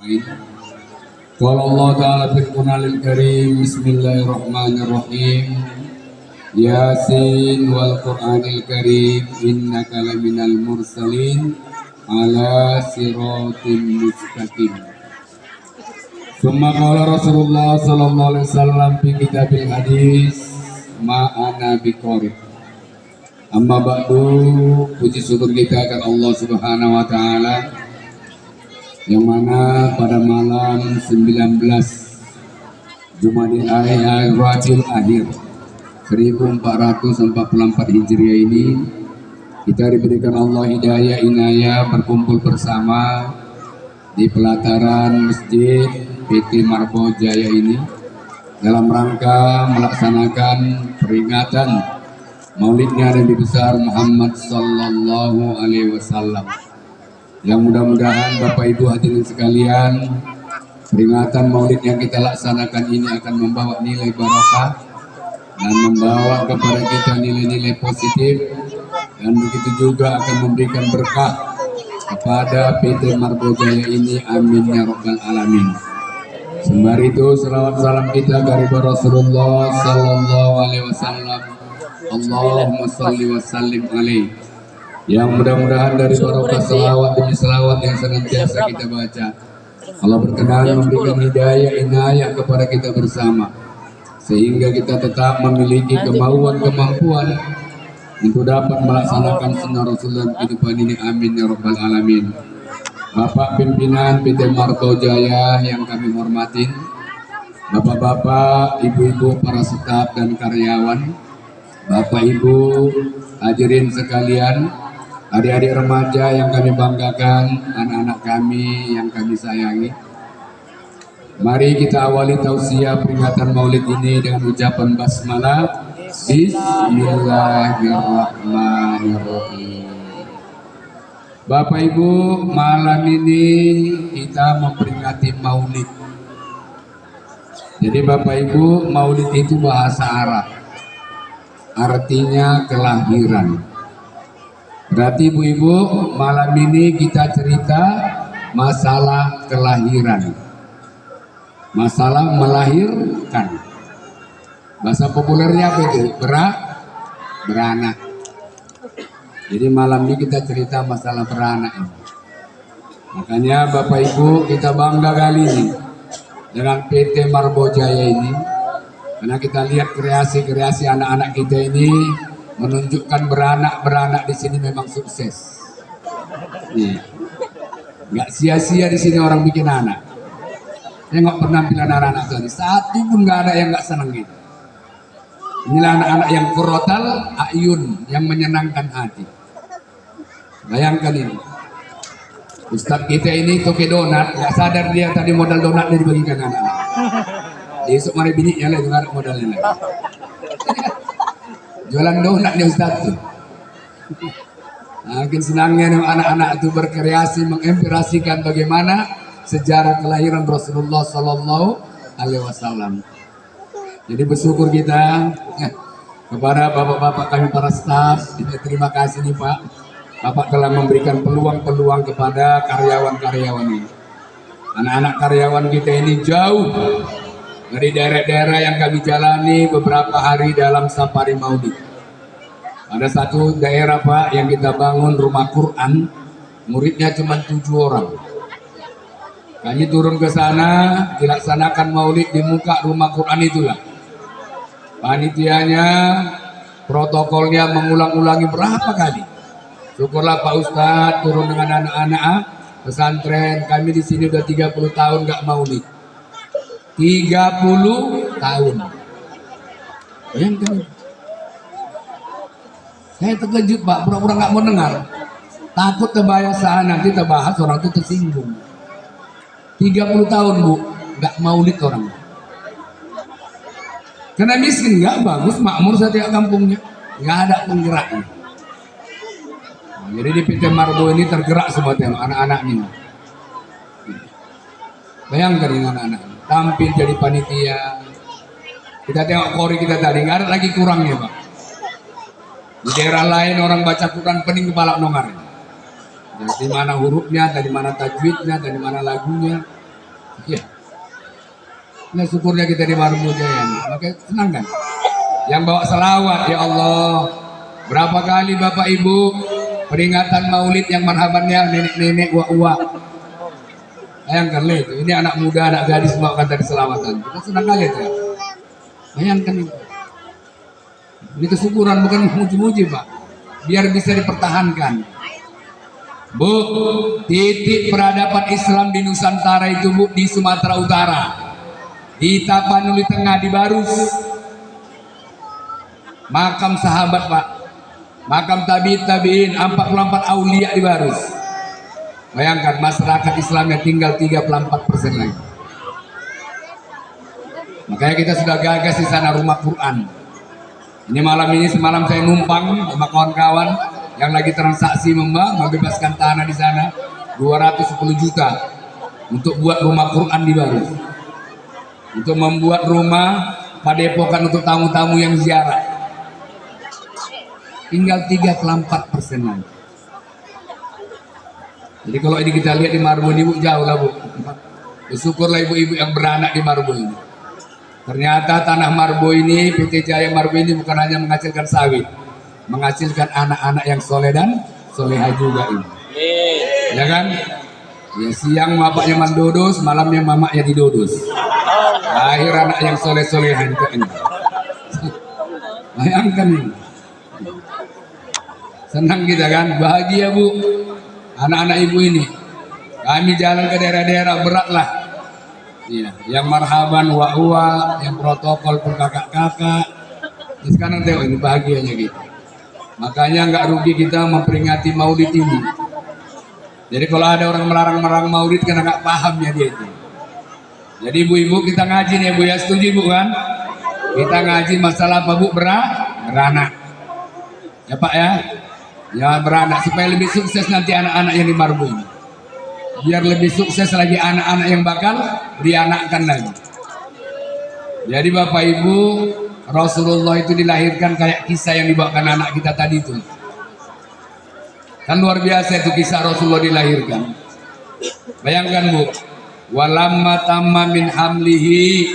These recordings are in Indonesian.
Qala Allah Ta'ala fil Qur'anil Karim, Bismillahirrahmanirrahim. Yasin wal Qur'anil Karim, innaka laminal mursalin ala siratin mustaqim. Summa qala Rasulullah sallallahu alaihi wasallam fi kitabil hadis, ma'ana biqarib. Amma ba'du, puji syukur kita akan Allah Subhanahu wa taala yang mana pada malam 19 Jumadil Rabiul Akhir 1444 Hijriah ini kita diberikan Allah hidayah inayah berkumpul bersama di pelataran Masjid PT Marbo Jaya ini dalam rangka melaksanakan peringatan Maulidnya Nabi besar Muhammad Sallallahu Alaihi Wasallam. Yang mudah-mudahan Bapak Ibu hadirin sekalian, peringatan Maulid yang kita laksanakan ini akan membawa nilai barokah dan membawa kepada kita nilai-nilai positif, dan begitu juga akan memberikan berkah kepada PT Marbo Jaya ini. Amin ya rabbal alamin. Sembari itu selawat salam kita kepada Rasulullah Sallallahu Alaihi Wasallam. Allahumma salli wa sallim alaihi. Yang mudah-mudahan dari barokah selawat demi selawat yang senantiasa kita baca, Allah berkenan memberikan hidayah inayah kepada kita bersama, sehingga kita tetap memiliki kemampuan untuk dapat melaksanakan sunnah Rasulullah dalam kehidupan ini. Amin ya rabbal alamin. Bapak pimpinan PT Marbo Jaya yang kami hormatin, bapak-bapak, ibu-ibu, para staf dan karyawan, bapak ibu hadirin sekalian, adik-adik remaja yang kami banggakan, anak-anak kami yang kami sayangi. Mari kita awali tausiah peringatan Maulid ini dengan ucapan basmalah. Bismillahirrahmanirrahim. Bapak Ibu, malam ini kita memperingati Maulid. Jadi Bapak Ibu, Maulid itu bahasa Arab, artinya kelahiran. Berarti ibu-ibu, malam ini kita cerita masalah kelahiran, masalah melahirkan. Bahasa populernya apa itu? Beranak. Jadi malam ini kita cerita masalah beranak. Makanya Bapak Ibu, kita bangga kali ini dengan PT Marbo Jaya ini, karena kita lihat kreasi-kreasi anak-anak kita ini menunjukkan beranak di sini memang sukses. Nih, nggak sia-sia di sini orang bikin anak. Tengok penampilan anak-anak tadi, satu pun nggak ada yang nggak senang gitu. Inilah anak-anak yang kurotal ayun, yang menyenangkan hati. Bayangkan ini, Ustadz kita ini toke donat, nggak sadar dia tadi modal donatnya dibagikan anak-anak. Besok mari bininya lagi nggak ada modalnya lagi. Jualan donat nih Ustaz tuh. Makin senangnya anak-anak itu berkreasi menginspirasikan bagaimana sejarah kelahiran Rasulullah Sallallahu Alaihi Wasallam. Jadi bersyukur kita kepada bapak-bapak kami para staf. Terima kasih nih Pak. Bapak telah memberikan peluang-peluang kepada karyawan-karyawan ini. Anak-anak karyawan kita ini jauh dari daerah-daerah yang kami jalani beberapa hari dalam safari Maulid. Ada satu daerah Pak yang kita bangun rumah Quran, muridnya cuma 7 orang. Kami turun ke sana, dilaksanakan Maulid di muka rumah Quran itulah. Panitianya, protokolnya mengulang-ulangi berapa kali. Syukurlah Pak Ustadz turun dengan anak-anak pesantren. Kami di sini udah 30 tahun nggak Maulid. 30 tahun. Bayangkan. Saya terkejut Pak, pura-pura nggak mau dengar. Takut kebiasaan nanti terbahas orang itu tersinggung. 30 tahun Bu, nggak Maulid orang. Karena miskin, nggak bagus, makmur setiap kampungnya, nggak ada penggeraknya. Nah, jadi di PT Marbo ini tergerak semua tengok anak-anaknya. Bayangkan ini anak-anak tampil jadi panitia. Kita tengok kori kita tadi, nggak ada lagi kurangnya Pak. Di daerah lain orang baca Quran pening kepala nongar. Dari mana hurufnya, dari mana tajwidnya, dari mana lagunya. Ya. Nah syukurnya kita di Marbu Jaya. Makanya senang kan? Yang bawa selawat, ya Allah. Berapa kali Bapak Ibu peringatan Maulid yang marhabannya nenek-nenek uak-uak. Bayangkan itu, ini anak muda, anak gadis bawakan tadi selawatan. Kita senang kali itu. Bayangkan itu. Ini kesyukuran bukan muji-muji Pak. Biar bisa dipertahankan. Bu, titik peradaban Islam di Nusantara itu Bu, di Sumatera Utara, di Tapanuli Tengah, di Barus, makam sahabat Pak, makam tabi'in 44 aulia di Barus. Bayangkan masyarakat Islam yang tinggal 34% lagi. Makanya kita sudah gagas di sana rumah Quran. Ini semalam saya numpang sama kawan-kawan yang lagi transaksi membebaskan tanah di sana 210 juta untuk buat rumah Quran di Barus, untuk membuat rumah padepokan untuk tamu-tamu yang ziarah. Tinggal 34% lagi. Jadi kalau ini kita lihat di Marbu ini Bu, jauh lah Bu. Bersyukurlah ibu-ibu yang beranak di Marbu ini. Ternyata tanah Marbu ini, PT Jaya Marbu ini bukan hanya menghasilkan sawit, menghasilkan anak-anak yang soleh dan soleha juga ini. Ya kan? Ya siang bapaknya mandodus, malamnya mamaknya didodus. Lahir anak yang soleh-solehan juga ini. Bayangkan ini. Senang kita kan, bahagia Bu. Anak-anak ibu ini. Kami jalan ke daerah-daerah berat lah. Iya, yang marhaban wa, yang protokol pun kakak-kakak. Ya, sekarang tengok ini bahagianya gitu. Makanya nggak rugi kita memperingati Maulid ini. Jadi kalau ada orang melarang Maulid karena nggak pahamnya dia itu. Jadi ibu-ibu kita ngaji nih Bu ya, setuju Bu kan? Kita ngaji masalah apa Bu? Beranak. Ya Pak ya? Ya beranak supaya lebih sukses nanti anak-anak yang di Marbu ini. Biar lebih sukses lagi anak-anak yang bakal dianakkan lagi. Jadi Bapak Ibu, Rasulullah itu dilahirkan kayak kisah yang dibawakan anak kita tadi itu. Kan luar biasa itu kisah Rasulullah dilahirkan. Bayangkan Bu, walamma tamma min hamlihi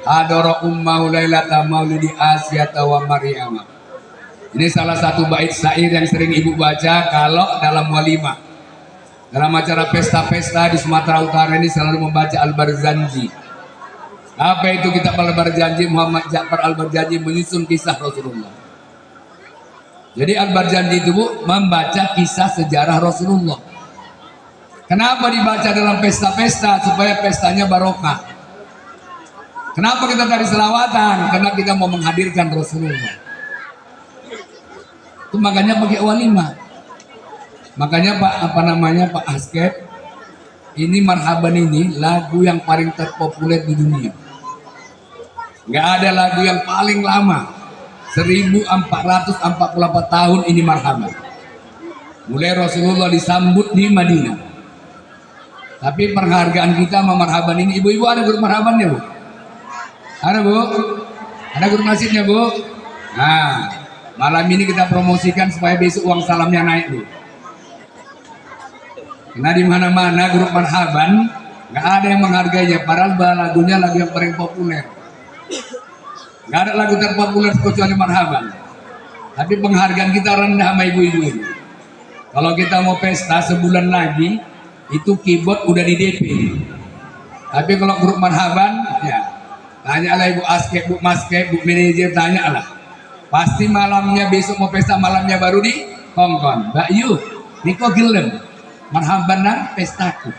hadara ummahu lailata maulidi Asyata wa Maryam. Ini salah satu bait syair yang sering Ibu baca kalau dalam walimah. Dalam acara pesta-pesta di Sumatera Utara ini selalu membaca Al-Barzanji. Apa itu kitab Al-Barzanji? Muhammad Ja'far Al-Barzanji menyusun kisah Rasulullah. Jadi Al-Barzanji itu Bu, membaca kisah sejarah Rasulullah. Kenapa dibaca dalam pesta-pesta? Supaya pestanya barokah. Kenapa kita tadi selawatan? Karena kita mau menghadirkan Rasulullah. Itu makanya pakai walimah. Makanya Pak Askep, ini marhaban ini lagu yang paling terpopuler di dunia. Nggak ada lagu yang paling lama, 1444 tahun ini marhaban. Mulai Rasulullah disambut di Madinah. Tapi penghargaan kita sama marhaban ini, ibu-ibu ada grup marhabannya Bu? Ada Bu? Ada grup nasibnya Bu? Nah, malam ini kita promosikan supaya besok uang salamnya naik Bu. Karena di mana-mana grup marhaban nggak ada yang menghargainya. Padahal lagunya lagu yang paling populer. Nggak ada lagu terpopuler kecuali marhaban. Tapi penghargaan kita rendah sama ibu-ibu ini. Kalau kita mau pesta sebulan lagi, itu keyboard udah di DP. Tapi kalau grup marhaban, ya tanyalah Ibu Askep, Bu Maskep, Bu Manajer, tanyalah. Pasti malamnya besok mau pesta malamnya baru di Hongkong. Mbak Yu, ini kok gelem? Marhaban nang pestaku.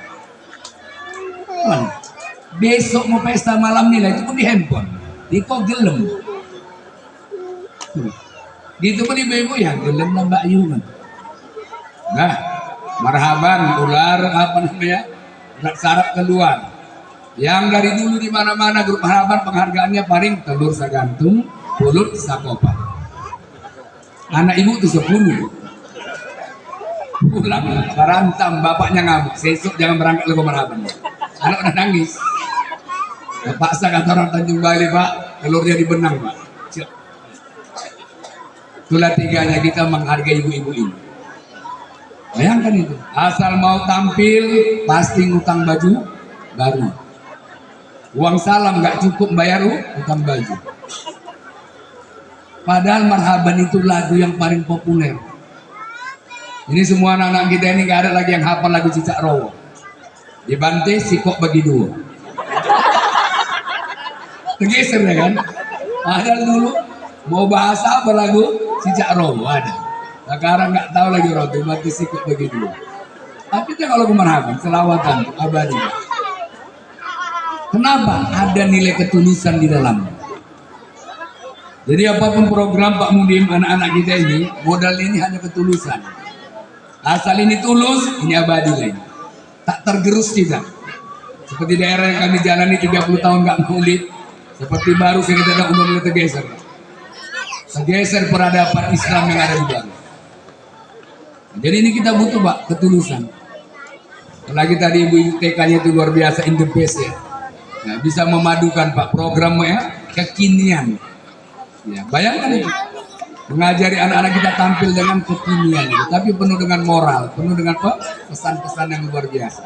Besok mau pesta malam nih lah, itu pun di handphone. Di kok gelem. Gitu pun ibu-ibu ya gelem lah Mbak Yu. Nah, marhaban ular apa namanya? Ular sarap keluar. Yang dari dulu di mana-mana grup marhaban penghargaannya paling telur sagantung, pulut sakopa. Anak ibu tuh 10. Pulang barantam, bapaknya ngamuk, besok jangan berangkat ke marhaban. Anak udah nangis. Paksa kata orang Tanjung Bali Pak, telurnya dibenang Pak. Itulah tiganya kita menghargai ibu-ibu ini. Bayangkan itu, asal mau tampil pasti ngutang baju baru. Uang salam nggak cukup bayar utang baju. Padahal marhaban itu lagu yang paling populer. Ini semua anak-anak kita ini nggak ada lagi yang hafal lagu Cicak Rowo. Dibantai sikok bagi dua. Tergeser ya kan? Padahal dulu mau bahasa apa lagu Cicak Rowo ada. Sekarang nggak tahu lagi orang tuh bantai sikok bagi dua. Tapi itu kalau marhaban selawatan abadi. Kenapa? Ada nilai ketulusan di dalamnya. Jadi apapun program Pak Mudim, anak-anak kita ini, modal ini hanya ketulusan. Asal ini tulus, ini abadi lagi. Tak tergerus kita. Seperti daerah yang kami jalani 30 tahun nggak maulid, seperti baru saya kita udah mulai tergeser. Tergeser peradaban Islam yang ada di dalam. Jadi ini kita butuh Pak, ketulusan. Apalagi tadi ibu TK-nya itu luar biasa, in the best ya. Nah, bisa memadukan Pak programnya kekinian. Ya, bayangkan itu. Mengajari anak-anak kita tampil dengan kekinian itu, tapi penuh dengan moral, penuh dengan pesan-pesan yang luar biasa.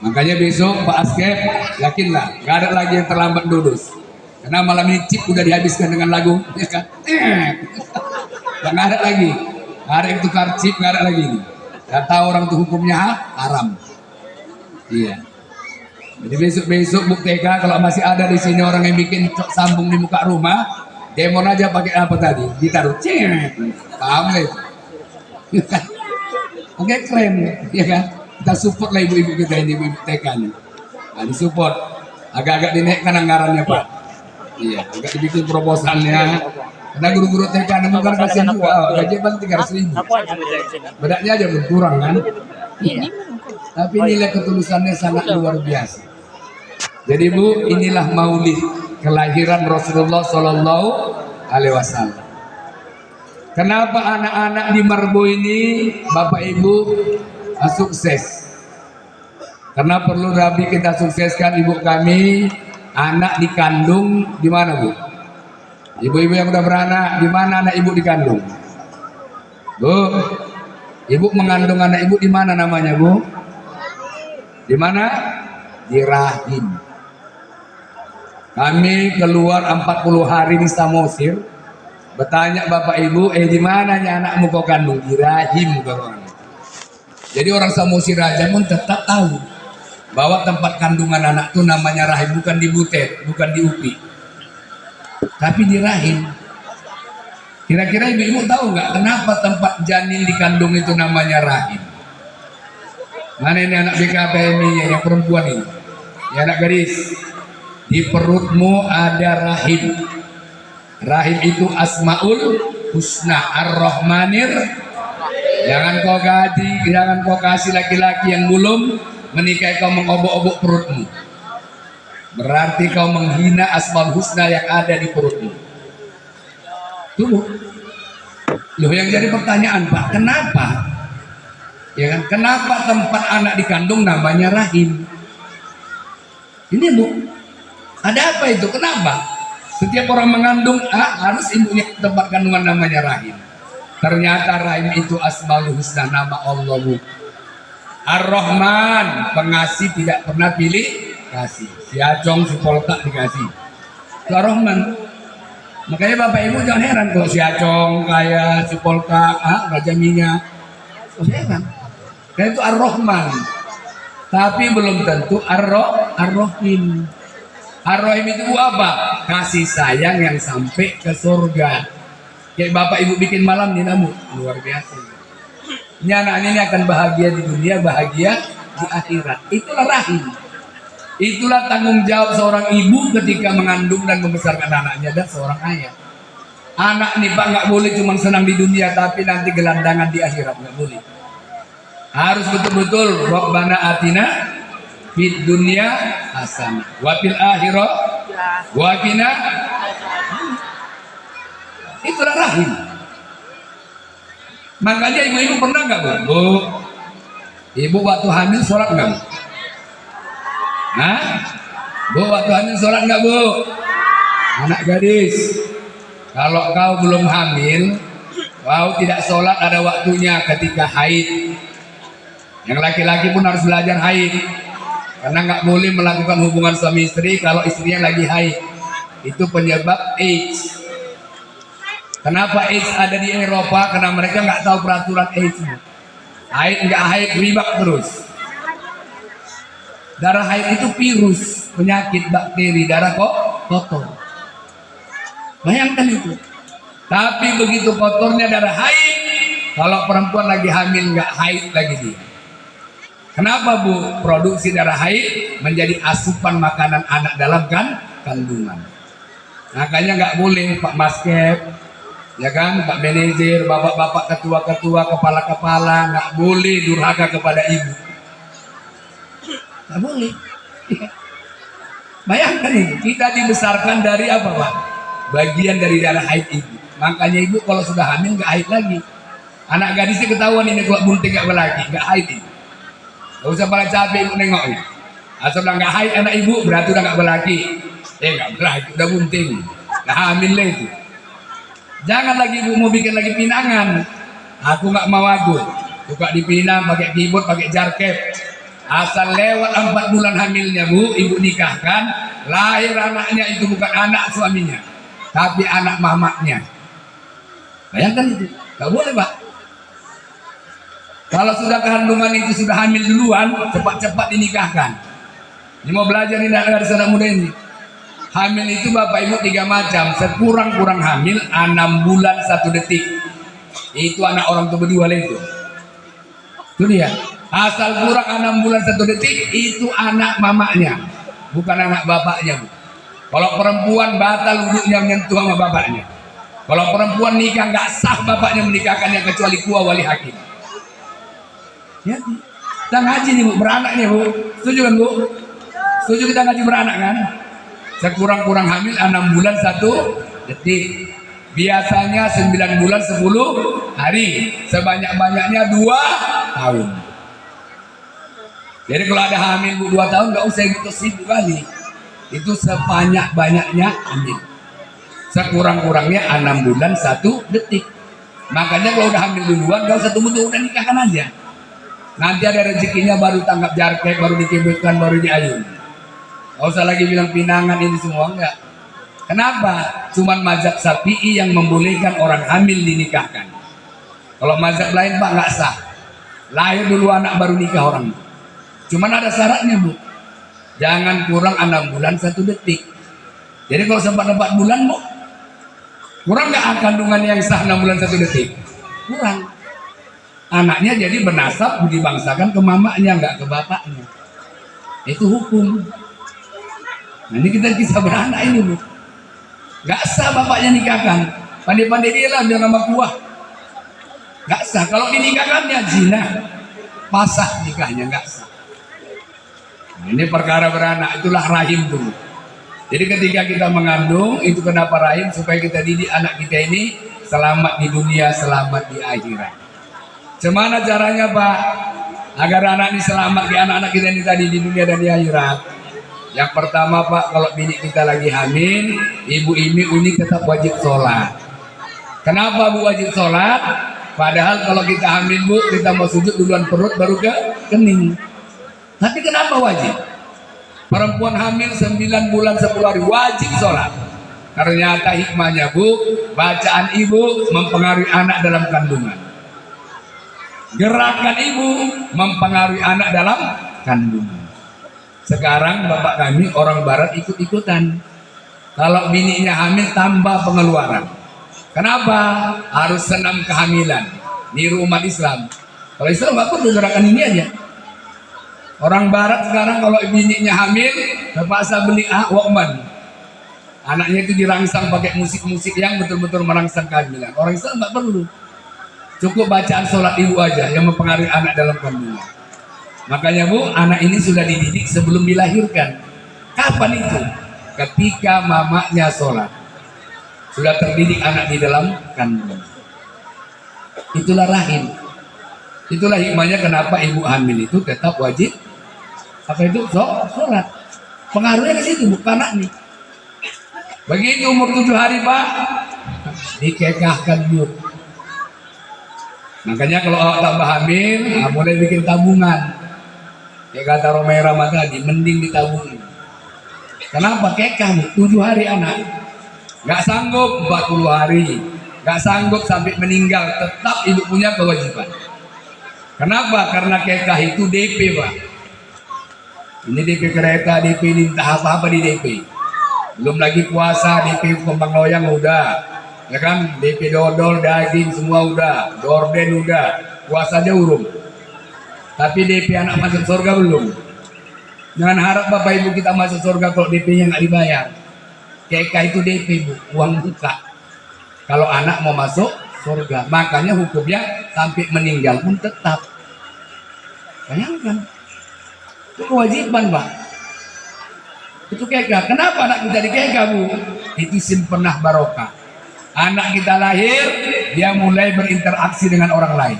Makanya besok Pak Askep, yakinlah, gak ada lagi yang terlambat lulus. Karena malam ini chip udah dihabiskan dengan lagu, ya kan? Gak ada lagi. Gak ada yang tukar chip, gak ada lagi ini. Gak tahu orang itu hukumnya haram. Iya. Jadi besok-besok Buk TK kalau masih ada di sini orang yang bikin sambung di muka rumah, demon aja pakai apa tadi? Ditaruh cek. Paham lah itu. Oke, keren ya kan? Kita support lah ibu-ibu kita ini, ibu TK nih. Nah, disupport. Agak-agak dinaikkan anggarannya Pak. Iya, agak dibikin proposalnya. Karena guru-guru TK bukan kasihan juga, gaji paling 300.000. Bedaknya aja berkurang kan? Iya. Tapi nilai ketulusannya sangat luar biasa. Jadi Bu, inilah maulid kelahiran Rasulullah Shallallahu Alaihi Wasallam. Kenapa anak-anak di Marbo ini, Bapak Ibu, sukses? Karena perlu Rabi kita sukseskan ibu kami, anak dikandung di mana Bu? Ibu-ibu yang udah beranak, di mana anak ibu dikandung? Bu, ibu mengandung anak ibu di mana namanya Bu? Di mana? Di rahim. Kami keluar 40 hari di Samosir, bertanya Bapak Ibu, di mana ya anakmu kau kandung? Di rahim. Jadi orang Samosir aja pun tetap tahu bahwa tempat kandungan anak itu namanya rahim, bukan di Butet, bukan di UPI, tapi di rahim. Kira-kira ibu-ibu tahu nggak kenapa tempat janin dikandung itu namanya rahim? Mana ini anak BKPMI yang perempuan ini? Ya anak gadis. Di perutmu ada rahim. Rahim itu Asmaul Husna Ar-Rahmanir. Jangan kau kasih laki-laki yang belum menikah kau mengobok-obok perutmu. Berarti kau menghina Asmaul Husna yang ada di perutmu. Tuh. Loh yang jadi pertanyaan Pak, kenapa? Ya kan? Kenapa tempat anak dikandung namanya rahim? Ini Bu, ada apa itu? Kenapa? Setiap orang mengandung harus ibunya tempat kandungan namanya rahim. Ternyata rahim itu Asmaul Husna, nama Allah Bu. Ar-Rahman, pengasih tidak pernah pilih kasih. Si Acong, si Polkak dikasih. Itu Ar-Rahman. Makanya Bapak Ibu jangan heran kalau si Acong kaya, si Polkak, Raja Minyak. Jangan heran. Karena itu Ar-Rahman. Tapi belum tentu Ar-Rahim. Ar-Rahim itu apa? Kasih sayang yang sampai ke surga. Kayak Bapak Ibu bikin malam nih namu, luar biasa. Ini anak ini akan bahagia di dunia, bahagia di akhirat. Itulah rahim. Itulah tanggung jawab seorang ibu ketika mengandung dan membesarkan anaknya dan seorang ayah. Anak nih Pak nggak boleh cuma senang di dunia, tapi nanti gelandangan di akhirat nggak boleh. Harus betul-betul Rabbana atina fid dunya hasanah wa fil akhirah wa qina. Itulah rahim. Makanya ibu-ibu pernah nggak Bu? Ibu waktu hamil sholat nggak Bu? Bu waktu hamil sholat nggak Bu? Anak gadis, kalau kau belum hamil, kau tidak sholat ada waktunya ketika haid. Yang laki-laki pun harus belajar haid. karena nggak boleh melakukan hubungan suami istri kalau istrinya lagi haid. Itu penyebab AIDS. Kenapa AIDS ada di Eropa? Karena mereka nggak tahu peraturan AIDS. Haid nggak haid ribak terus. Darah haid itu virus, penyakit, bakteri, darah kok kotor. Bayangkan itu. Tapi begitu kotornya darah haid, kalau perempuan lagi hamil nggak haid lagi dia. Kenapa Bu? Produksi darah haid menjadi asupan makanan anak dalam kandungan. Makanya nggak boleh Pak Maskep, ya kan, Pak Manajer, bapak-bapak ketua-ketua, kepala-kepala, nggak boleh durhaka kepada ibu. Nggak boleh. Bayangkan ini, kita dibesarkan dari apa Pak? Bagian dari darah haid ibu. Makanya ibu kalau sudah hamil nggak haid lagi. Anak gadisnya ketahuan ini kalau bunting nggak lagi, nggak haid ini. Gak usah pada capek ibu nengoknya. Asal udah nggak haid anak ibu berarti udah nggak berlaki. Nggak berlaki, udah bunting, nggak hamil lah itu. Jangan lagi ibu mau bikin lagi pinangan. Aku nggak mau aku. Suka dipinang pakai keyboard, pakai jarkep. Asal lewat 4 bulan hamilnya Bu, ibu nikahkan, lahir anaknya itu bukan anak suaminya, tapi anak mamaknya. Bayangkan itu, nggak boleh Pak. Kalau sudah kandungan itu sudah hamil duluan, cepat-cepat dinikahkan. Ini mau belajar ini dari anak muda ini. Hamil itu Bapak Ibu 3 macam. Sekurang-kurang hamil 6 bulan 1 detik. Itu anak orang tua berdua itu. Itu dia. Asal kurang 6 bulan 1 detik itu anak mamaknya, bukan anak bapaknya Bu. Kalau perempuan batal wudhunya menyentuh sama bapaknya. Kalau perempuan nikah nggak sah bapaknya menikahkannya kecuali kuah wali hakim. Ya, kita ngaji nih Bu, beranak nih Bu. Setuju kan Bu? Setuju kita ngaji beranak kan? Sekurang-kurang hamil 6 bulan 1 detik. Biasanya 9 bulan 10 hari. Sebanyak-banyaknya 2 tahun. Jadi kalau ada hamil Bu 2 tahun nggak usah gitu sibuk kali. Itu sebanyak-banyaknya hamil. Sekurang-kurangnya 6 bulan 1 detik. Makanya kalau udah hamil duluan nggak usah tunggu-tunggu, udah nikahkan aja. Nanti ada rezekinya baru tangkap jarkek, baru dikibutkan, baru diayun. Gak usah lagi bilang pinangan ini semua, enggak. Kenapa? Cuman mazhab Syafi'i yang membolehkan orang hamil dinikahkan. Kalau mazhab lain Pak nggak sah. Lahir dulu anak baru nikah orang. Cuman ada syaratnya Bu. Jangan kurang 6 bulan 1 detik. Jadi kalau sempat 4 bulan Bu, kurang nggak kandungan yang sah 6 bulan 1 detik? Kurang. Anaknya jadi bernasab dibangsakan ke mamanya, nggak ke bapaknya. Itu hukum. Nah, ini kita kisah beranak ini Bu. Nggak sah bapaknya nikahkan. Pandai-pandai dia lah biar nama kuah. Nggak sah. Kalau dinikahkannya zina, pasah nikahnya nggak sah. Nah, ini perkara beranak, itulah rahim dulu. Jadi ketika kita mengandung, itu kenapa rahim? Supaya kita didik anak kita ini selamat di dunia, selamat di akhirat. Gimana caranya Pak? Agar anak ini selamat, di anak-anak kita ini tadi di dunia dan di akhirat. Yang pertama Pak, kalau bini kita lagi hamil, ibu ini tetap wajib sholat. Kenapa Bu wajib sholat? Padahal kalau kita hamil Bu, kita mau sujud duluan perut baru ke kening. Tapi kenapa wajib? Perempuan hamil 9 bulan 10 hari wajib sholat. Ternyata hikmahnya Bu, bacaan ibu mempengaruhi anak dalam kandungan. Gerakan ibu mempengaruhi anak dalam kandungan. Sekarang bapak kami orang barat ikut-ikutan. Kalau bininya hamil tambah pengeluaran. Kenapa? Harus senam kehamilan. Niru umat Islam. Kalau Islam nggak perlu gerakan ini aja. Orang barat sekarang kalau bininya hamil terpaksa beli Walkman. Anaknya itu dirangsang pakai musik-musik yang betul-betul merangsang kehamilan. Orang Islam nggak perlu. Cukup bacaan sholat ibu aja yang mempengaruhi anak dalam kandungan. Makanya Bu, anak ini sudah dididik sebelum dilahirkan. Kapan itu? Ketika mamanya sholat. Sudah terdidik anak di dalam kandungan. Itulah rahim. Itulah hikmahnya kenapa ibu hamil itu tetap wajib apa itu sholat. Pengaruhnya ke situ bukan anak nih. Begitu umur 7 hari Pak, dikekahkan Bu. Makanya kalau awak tambah hamil, mulai bikin tabungan. Kayak kata Romera tadi, mending ditabung. Kenapa? Kayak kamu 7 hari anak, nggak sanggup 40 hari, nggak sanggup sampai meninggal, tetap ibu punya kewajiban. Kenapa? Karena kekah itu DP, Pak. Ini DP kereta, DP ini entah apa-apa di DP. Belum lagi puasa, DP kembang loyang udah, ya kan? DP dodol, daging semua udah, dorden udah, puasa aja urung. Tapi DP anak masuk surga belum. Jangan harap Bapak Ibu kita masuk surga kalau DP-nya nggak dibayar. Kekah itu DP, Bu, uang buka. Kalau anak mau masuk surga, makanya hukumnya sampai meninggal pun tetap. Bayangkan, itu kewajiban, Pak. Itu kekah. Kenapa anak kita dikekah, Bu? Itu simpenah barokah. Anak kita lahir, dia mulai berinteraksi dengan orang lain.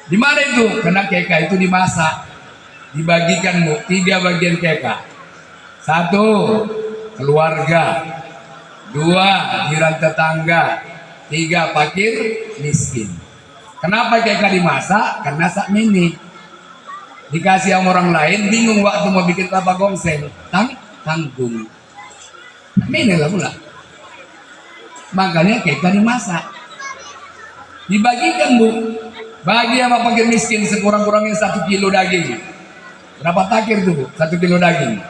Di mana itu? Karena kekah itu dimasak, dibagikan, Bu, 3 bagian kekah. 1, keluarga. 2, jiran tetangga. 3, fakir miskin. Kenapa kekah dimasak? Karena sak mini dikasih sama orang lain, bingung waktu mau bikin kelapa gongseng, tanggung. Mini lah pula. Makanya kekah dimasak, dibagikan, Bu. Bagi sama fakir miskin sekurang-kurangnya 1 kilo daging. Berapa takir tuh, Bu? 1 kilo daging.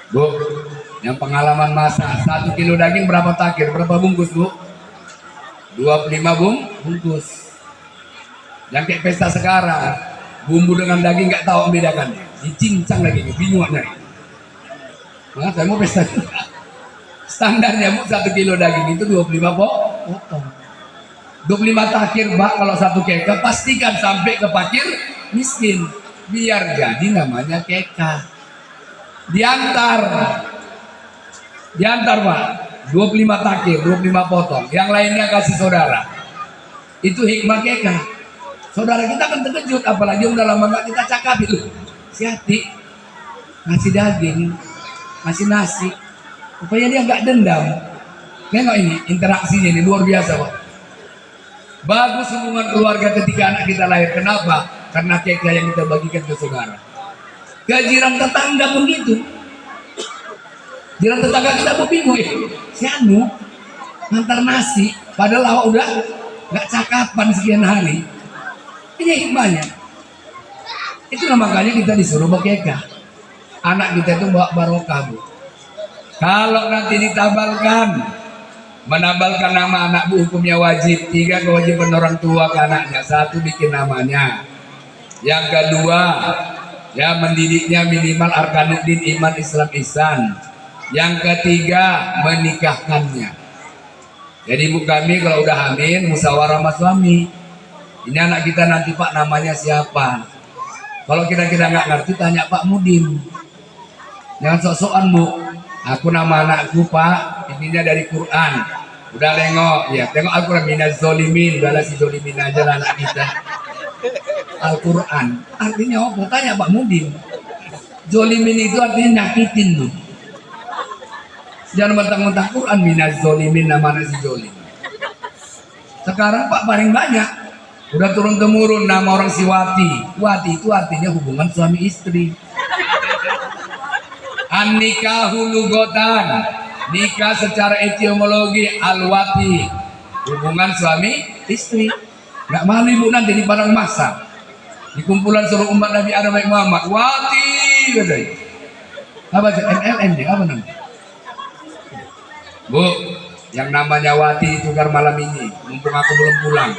Bu, yang pengalaman masak 1 kilo daging berapa takir? Berapa bungkus, Bu? 25 bungkus. Yang kayak pesta sekarang, bumbu dengan daging nggak tahu membedakan, dicincang lagi, bingung nyari. Nah, saya mau pesta standarnya, Bu, 1 kilo daging itu 25 potong. 25 takir, Pak, kalau 1 kekah. Pastikan sampai ke fakir miskin, biar jadi namanya kekah. Diantar, Pak, 25 takir, 25 potong, yang lainnya kasih saudara. Itu hikmah kekah. Saudara kita akan terkejut, apalagi udah lama gak kita cakap itu. Si Hati ngasih daging, ngasih nasi, supaya dia nggak dendam. Nengok ini interaksinya ini luar biasa, Pak. Bagus hubungan keluarga ketika anak kita lahir. Kenapa? Karena kekah yang kita bagikan ke saudara. Ke jiran tetangga pun gitu. Jiran tetangga kita pun bingung, si Anu ngantar nasi, padahal awak udah nggak cakapan sekian hari. Ini hikmahnya. Itulah makanya kita disuruh berkekah. Anak kita itu bawa barokah, Bu. Kalau nanti ditabalkan, menabalkan nama anak, Bu, hukumnya wajib. 3 kewajiban orang tua ke anaknya. 1, bikin namanya. Yang kedua, ya mendidiknya minimal arkanuddin, iman, Islam, ihsan. Yang ketiga, menikahkannya. Jadi Bu, kami kalau udah hamil musyawarah sama suami. Ini anak kita nanti, Pak, namanya siapa? Kalau kira-kira nggak ngerti, tanya Pak Mudin. Jangan sok-sokan, Bu. Aku nama anakku, Pak, ininya dari Quran. Udah tengok, ya tengok Al-Quran, minaz zolimin. Udahlah si zolimin aja lah anak kita. Al-Quran artinya apa? Tanya Pak Mudin. Zolimin itu artinya nyakitin, Bu. Jangan mentang-mentang Quran minaz zolimin, nama anak si zolim. Sekarang, Pak, paling banyak udah turun-temurun nama orang si Wati. Wati itu artinya hubungan suami istri. An-nikahu lugotan, nikah secara etimologi al-wati, hubungan suami istri. Nggak malu Ibu nanti di padang masak, di kumpulan seluruh umat Nabi Adam Baik Muhammad, Wati katanya. Apa sih? MLM deh, apa namanya? Bu, yang namanya Wati tukar malam ini, mumpung aku belum pulang.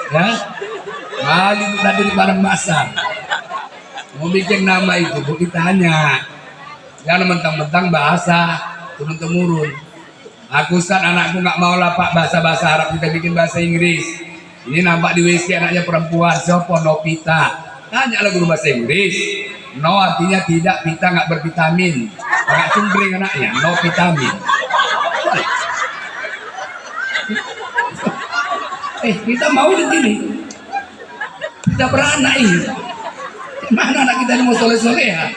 Ya, malu tadi di padang masak. Mau bikin nama itu, Bu, kita tanya. Jangan mentang-mentang bahasa turun-temurun. Aku Ustaz, anakku nggak mau lah, Pak, bahasa Arab, kita bikin bahasa Inggris. Ini nampak di WC anaknya perempuan, siapa? Novita. Tanya lah guru bahasa Inggris. No artinya tidak, pita nggak bervitamin. Agak cungkring anaknya, no vitamin. Kita mau di sini. Kita beranak ini. Mana anak kita ini mau soleh-soleh ya?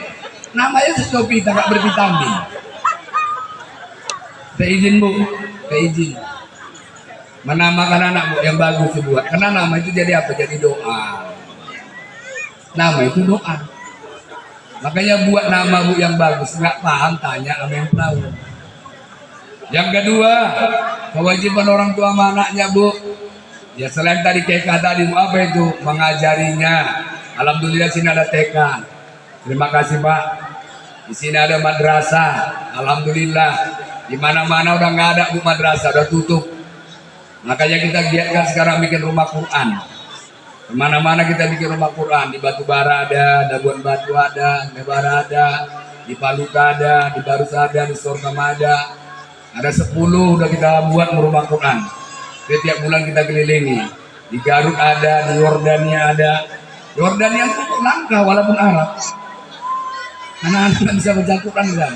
Namanya sesuatu pita nggak bervitamin. Saya izin, Bu, saya izin menamakan anak, Bu, yang bagus buat. Karena nama itu jadi apa? Jadi doa. Nama itu doa. Makanya buat nama Bu yang bagus. Nggak paham tanya sama yang tahu. Yang kedua, kewajiban orang tua sama anaknya Bu. Ya selain tadi TK tadi apa itu? Mengajarinya. Alhamdulillah sini ada TK. Terima kasih Pak. Di sini ada madrasah. Alhamdulillah. Di mana-mana udah nggak ada Bu madrasah, udah tutup. Makanya kita giatkan sekarang bikin rumah Quran. Kemana-mana kita bikin rumah Quran. Di Batubara ada, Dabuan Batu ada, Nebara ada, di Paluka ada, di Barus ada, di Sorghum ada. Ada 10 udah kita buat rumah Quran. Setiap bulan kita kelilingi. Di Garut ada, di Yordania ada. Yordania itu langka walaupun Arab. Anak-anak nggak bisa baca Quran kan.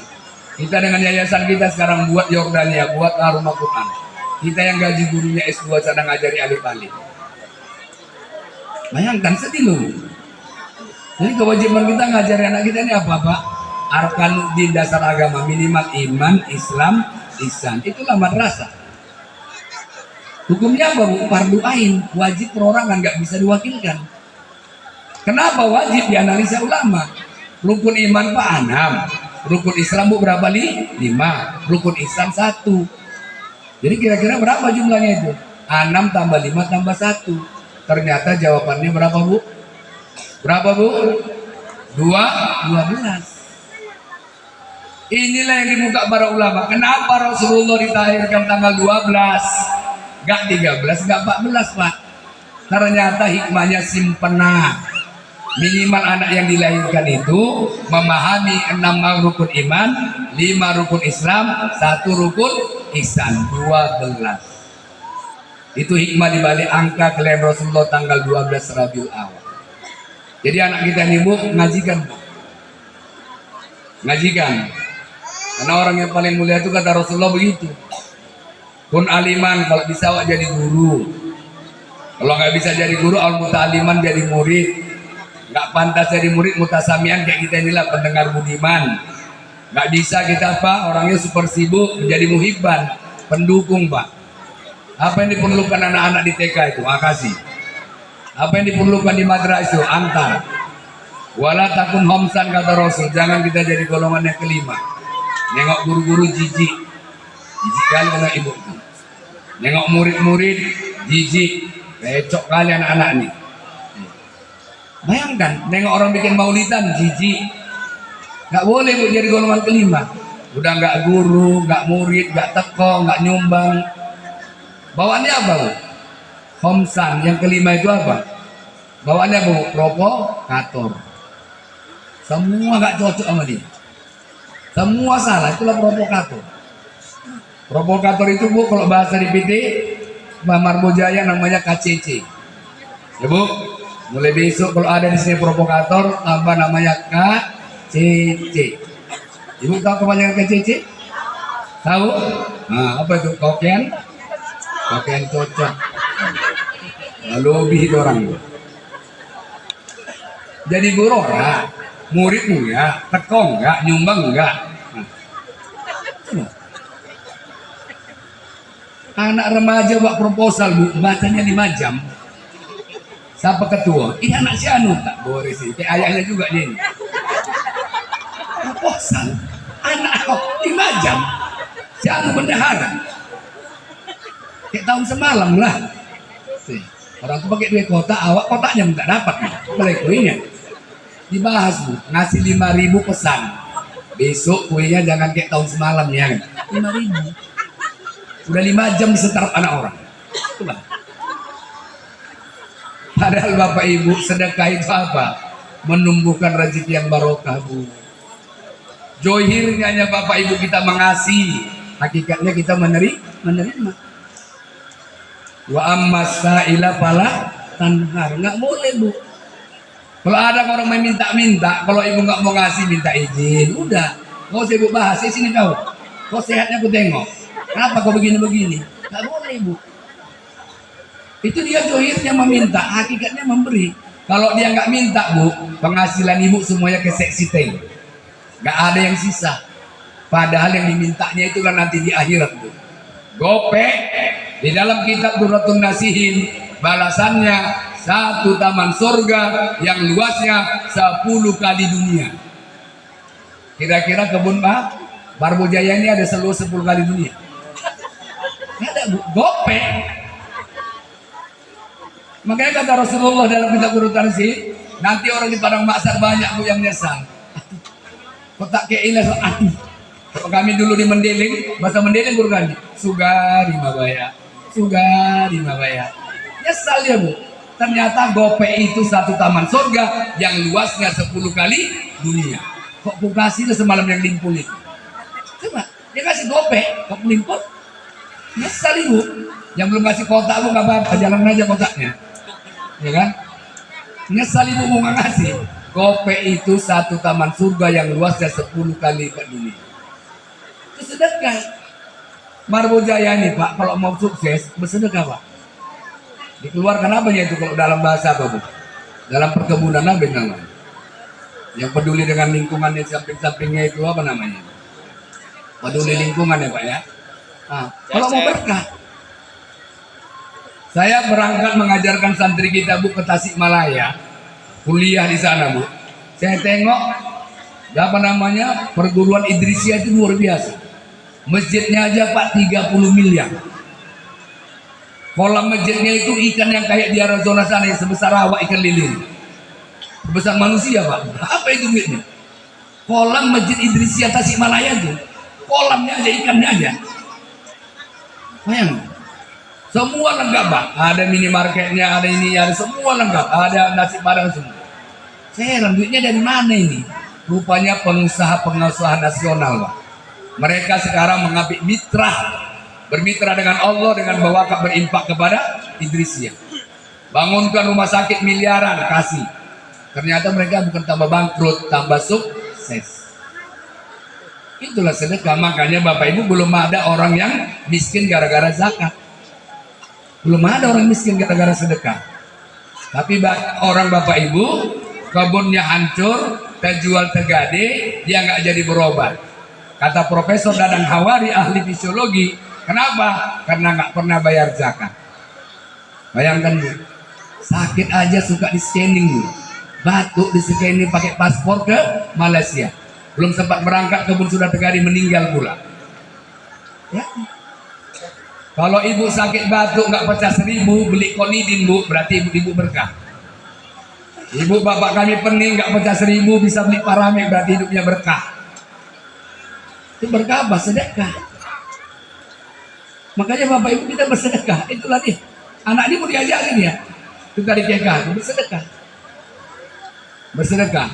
Kita dengan yayasan kita sekarang buat Yordania, buat rumah Quran. Kita yang gaji gurunya S2 sedang ngajari alif-alif. Bayangkan sedih loh. Jadi kewajiban kita ngajari anak kita ini apa Pak? Arkanuddin dasar agama minimal iman, Islam, ihsan. Itulah madrasah. Hukumnya apa Bu? Fardu ain, wajib perorangan, nggak bisa diwakilkan. Kenapa wajib dianalisa ulama? Rukun iman Pak 6, rukun Islam Bu berapa 5, rukun ihsan 1. Jadi kira-kira berapa jumlahnya itu? 6 tambah 5 tambah 1. Ternyata jawabannya berapa Bu? Berapa Bu? 12. Inilah yang dibuka para ulama. Kenapa Rasulullah ditahirkan tanggal 12? Gak 13, gak 14 Pak. Ternyata hikmahnya simpena. Minimal anak yang dilahirkan itu memahami 6 rukun iman, 5 rukun Islam, 1 rukun ihsan, 12. Itu hikmah dibalik angka kelahiran Rasulullah tanggal 12 Rabiul Awal. Jadi anak kita ini Bu, ngajikan Bu. Ngajikan. Karena orang yang paling mulia itu kata Rasulullah begitu. Kun aliman, kalau bisa awak jadi guru. Kalau nggak bisa jadi guru, al muta'aliman jadi murid. Nggak pantas jadi murid mutasamian kayak kita inilah pendengar budiman. Nggak bisa kita apa, orangnya super sibuk menjadi muhibban, pendukung Pak. Apa yang diperlukan anak-anak di TK itu? Makasih. Apa yang diperlukan di madrasah itu? Antar. Wala takun homsan kata Rasul. Jangan kita jadi golongan yang kelima. Nengok guru-guru jijik. Jijik kali anak ibu. Nengok murid-murid jijik. Becok kali anak-anak nih. Bayangkan, nengok orang bikin maulidan jijik. Nggak boleh Bu jadi golongan kelima. Udah nggak guru, nggak murid, nggak teko, nggak nyumbang. Bawaannya apa Bu? Homsan, yang kelima itu apa? Bawaannya Bu, provokator. Semua nggak cocok sama dia. Semua salah, itulah provokator. Provokator itu Bu, kalau bahasa di PT Marbo Jaya namanya KCC. Ya Bu, mulai besok kalau ada di sini provokator tambah namanya KCC. Ibu tahu kepanjangan KCC? Tahu? Nah, apa itu? Koken cocok. Lalu lebih itu orang itu. Jadi guru enggak, murid enggak, teko enggak, nyumbang enggak. Anak remaja buat proposal Bu, bacanya 5 jam. Siapa ketua? Iya anak si Anu tak boleh sih, kayak ayahnya juga dia ini. Proposal, anak 5 jam. Si Anu bendahara. Kayak tahun semalam lah. Orang tuh pakai duit kota, awak kotaknya nggak dapat. Boleh kuenya. Dibahas Bu, ngasih 5.000 pesan. Besok kuenya jangan kayak tahun semalam ya. 5.000. Udah 5 jam disetarap anak orang. Itulah. Padahal Bapak Ibu sedekah itu apa? Menumbuhkan rezeki yang barokah Bu. Johirnya hanya Bapak Ibu kita mengasihi, hakikatnya kita menerima. Wa ammasaila pala tanhar. Nggak boleh Bu. Kalau ada orang meminta-minta, kalau ibu nggak mau ngasih minta izin, udah. Nggak usah Ibu bahas. Sini kau. Kau sehatnya aku tengok. Kenapa kau begini-begini? Nggak boleh Ibu. Itu dia johirnya meminta, hakikatnya memberi. Kalau dia nggak minta Bu, penghasilan Ibu semuanya ke seksi tank. Nggak ada yang sisa. Padahal yang dimintanya itu kan nanti di akhirat Bu. Gopek di dalam kitab Durratun Nasihin balasannya satu taman surga yang luasnya 10 kali dunia. Kira-kira kebun Marbo Jaya ini ada seluas 10 kali dunia? Ada, Bu. Gope. Makanya kata Rasulullah dalam kitab urutan sih, nanti orang di padang mahsyar banyak, Bu, yang nyesal. Kok tak keilah hati. Kalau kami dulu di Mendeling, bahasa Mendeling bukan Sugari Mabaya. Sugari Mabaya. Nyesal dia, Bu. Ternyata Gope itu satu taman surga yang luasnya 10 kali dunia. Kok ku kasih semalam yang limpul itu? Coba, dia kasih Gope, kok limpul? Nyesal Ibu. Yang belum kasih kotak, Bu, nggak apa-apa, jalan aja kotaknya. Ya kan? Nyesal Ibu mau nggak kasih. Gope itu satu taman surga yang luasnya 10 kali ke dunia. Itu sedekah. Marbo Jaya ini, Pak, kalau mau sukses bersedekah, Pak. Dikeluarkan apa ya itu kalau dalam bahasa apa, Bu? Dalam perkebunan apa namanya? Yang peduli dengan lingkungan di samping-sampingnya itu apa namanya? Peduli lingkungan ya, Pak, ya. Nah, kalau mau berkah, saya berangkat mengajarkan santri kita, Bu, ke Tasikmalaya, kuliah di sana, Bu. Saya tengok apa namanya perguruan Idrisiyah itu luar biasa. Masjidnya aja, Pak, 30 miliar. Kolam masjidnya itu ikan yang kayak di Arizona sana yang sebesar rawa ikan lilin, sebesar manusia, Pak. Apa itu duitnya? Kolam masjid Idrisiyah Tasikmalaya itu, kolamnya aja, ikannya aja. Bayang, semua lengkap, Pak. Ada minimarketnya, ada ini, ada semua lengkap, ada nasi padang semua. Saya heran, duitnya dari mana ini? Rupanya pengusaha-pengusaha nasional, Pak. Mereka sekarang mengambil mitra, bermitra dengan Allah dengan wakaf berimpak kepada Idrisiyah. Bangunkan rumah sakit miliaran, kasih. Ternyata mereka bukan tambah bangkrut, tambah sukses. Itulah sedekah. Makanya Bapak Ibu, belum ada orang yang miskin gara-gara zakat. Belum ada orang miskin gara-gara sedekah. Tapi orang Bapak Ibu, kebunnya hancur, terjual tergade, dia nggak jadi berobat. Kata Profesor Dadang Hawari, ahli fisiologi, kenapa? Karena nggak pernah bayar zakat. Bayangkan, Bu, sakit aja suka di scanning, Bu. Batuk di scanning pakai paspor ke Malaysia. Belum sempat berangkat kebun sudah terjadi meninggal pula. Ya. Kalau ibu sakit batuk nggak pecah 1000, beli konidin, Bu, berarti ibu berkah. Ibu bapak kami pening nggak pecah 1000, bisa beli paramek, berarti hidupnya berkah. Itu berkah apa? Sedekah. Makanya Bapak Ibu kita bersedekah. Itulah dia. Anak ini mau diajarin ya. Kita dikekang, bersedekah. Bersedekah.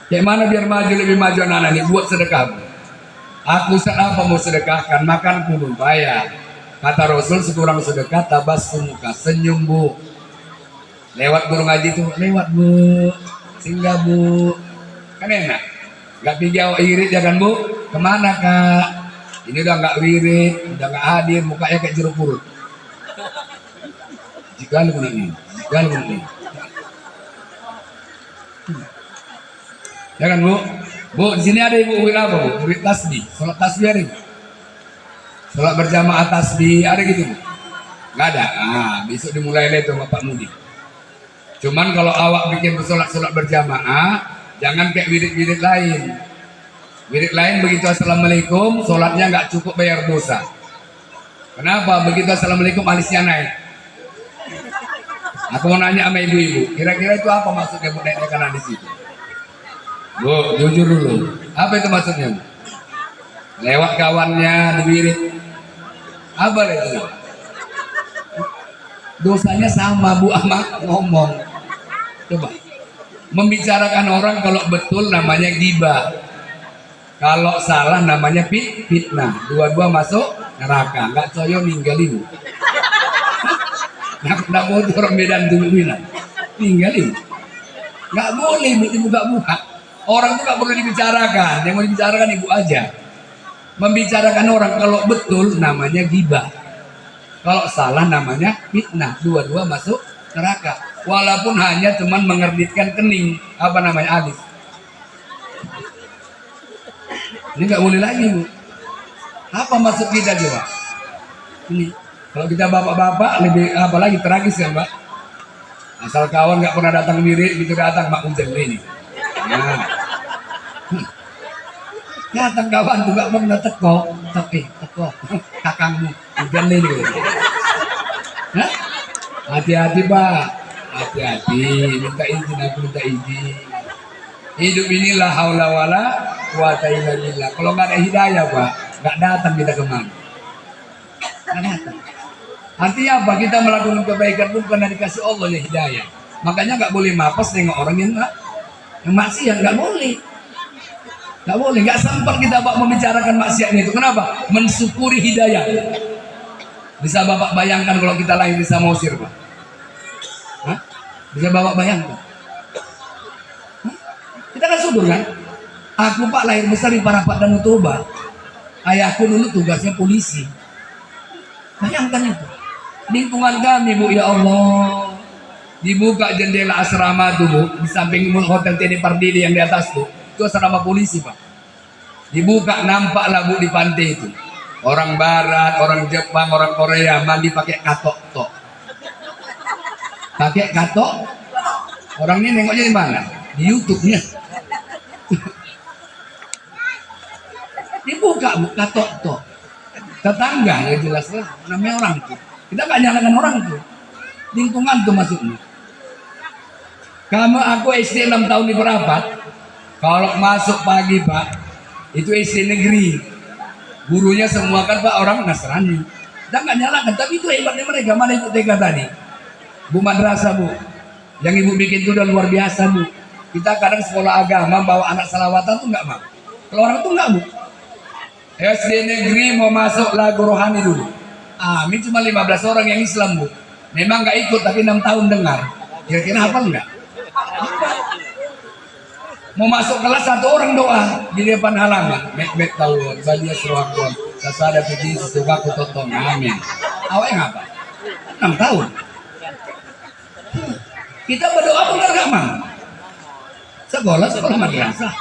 Kayak mana biar maju, lebih maju anak-anak ini? Buat sedekah. Aku apa mau sedekahkan? Makan pun bayar. Kata Rasul, sekurang sedekah tabassum muka, senyum, Bu. Lewat guru ngaji tuh, lewat, Bu. Singgah, Bu. Kan enak. Gak pijau irit ya kan, Bu? Kemana, Kak? Ini udah nggak wirid, udah nggak hadir, mukanya kayak jeruk purut. Jika lu ini, ya kan, Bu? Bu, di sini ada ibu wirid apa, Bu? Wirid tasbih, sholat tasbih ada, Bu? Sholat berjamaah tasbih ada gitu, Bu? Nggak ada. Ah, besok dimulai lagi tuh Bapak Mudi. Cuman kalau awak bikin sholat berjamaah, jangan kayak wirid-wirid lain. Wirid lain begitu assalamualaikum, sholatnya nggak cukup bayar dosa. Kenapa? Begitu assalamualaikum alisnya naik. Aku mau nanya sama ibu-ibu, kira-kira itu apa maksudnya, Bu, naiknya kanan di situ? Bu, jujur dulu, apa itu maksudnya, Bu? Lewat kawannya di wirid. Apa itu? Dosanya sama, Bu, sama ngomong. Coba, membicarakan orang kalau betul namanya ghibah. Kalau salah namanya fitnah. Dua-dua masuk neraka. Nggak coyo ninggalin. Nggak mau orang Medan tuh bilang ninggalin. Nggak boleh dibuka-buka. Orang itu nggak perlu dibicarakan. Yang mau dibicarakan ibu aja. Membicarakan orang kalau betul namanya ghibah. Kalau salah namanya fitnah. Dua-dua masuk neraka. Walaupun hanya cuman mengerbitkan kening. Apa namanya, alis. Ini nggak boleh lagi, Bu. Apa maksud kita coba? Ini kalau kita bapak-bapak lebih apa lagi tragis kan, Pak? Asal kawan nggak pernah datang mirip, gitu datang mak unjel ini. Nah, datang kawan tuh nggak pernah teko, teko, kakangmu unjel ini. Hah? Hati-hati pak, hati-hati. Minta izin, aku minta izin. Hidup inilah haula wala quwata illa billah. Kalau nggak ada hidayah pak, nggak datang kita kemana. Nggak datang. Artinya apa? Kita melakukan kebaikan pun karena dikasih Allah ya hidayah. Makanya nggak boleh mapas dengan orang yang maksiat, nggak boleh. Nggak boleh, nggak sempat kita pak membicarakan maksiatnya itu. Kenapa? Mensyukuri hidayah. Bisa bapak bayangkan kalau kita lahir di Samosir pak? Hah? Bisa bapak bayangkan? Hah? Kita kan syukur kan? Aku pak lahir besar di Parapat Danau Toba. Ayahku dulu tugasnya polisi. Bayangkan itu. Lingkungan kami bu, ya Allah, dibuka jendela asrama tuh bu, di samping hotel TD Pardede yang di atas tuh, itu asrama polisi pak. Dibuka nampaklah bu di pantai itu. Orang Barat, orang Jepang, orang Korea mandi pakai katok tok. Pakai katok. Orang ini nengoknya di mana? Di YouTube-nya. Dibuka bu katok tok. Tetangga ya jelas lah, namanya orang tuh. Kita nggak nyalakan orang tuh. Lingkungan tuh masuknya. Aku SD 6 tahun di Perapat. Kalau masuk pagi pak, itu SD negeri. Gurunya semua kan pak orang Nasrani. Kita nggak nyalakan, tapi itu hebatnya mereka. Mana ikut TK tadi? Bu madrasah bu, yang ibu bikin itu udah luar biasa bu. Kita kadang sekolah agama bawa anak salawatan tuh nggak mau. Kalau orang tuh nggak bu. SD negeri mau masuk lagu rohani dulu. Amin cuma 15 orang yang Islam bu. Memang nggak ikut tapi 6 tahun dengar. Kira-kira hafal nggak? Mau masuk kelas satu orang doa di depan halaman. Mek tawon, balia surakon, sasada pidi sesuka kutotong. Amin. Awalnya ngapa? 6 tahun. Kita berdoa pun nggak mau. Sekolah madrasah.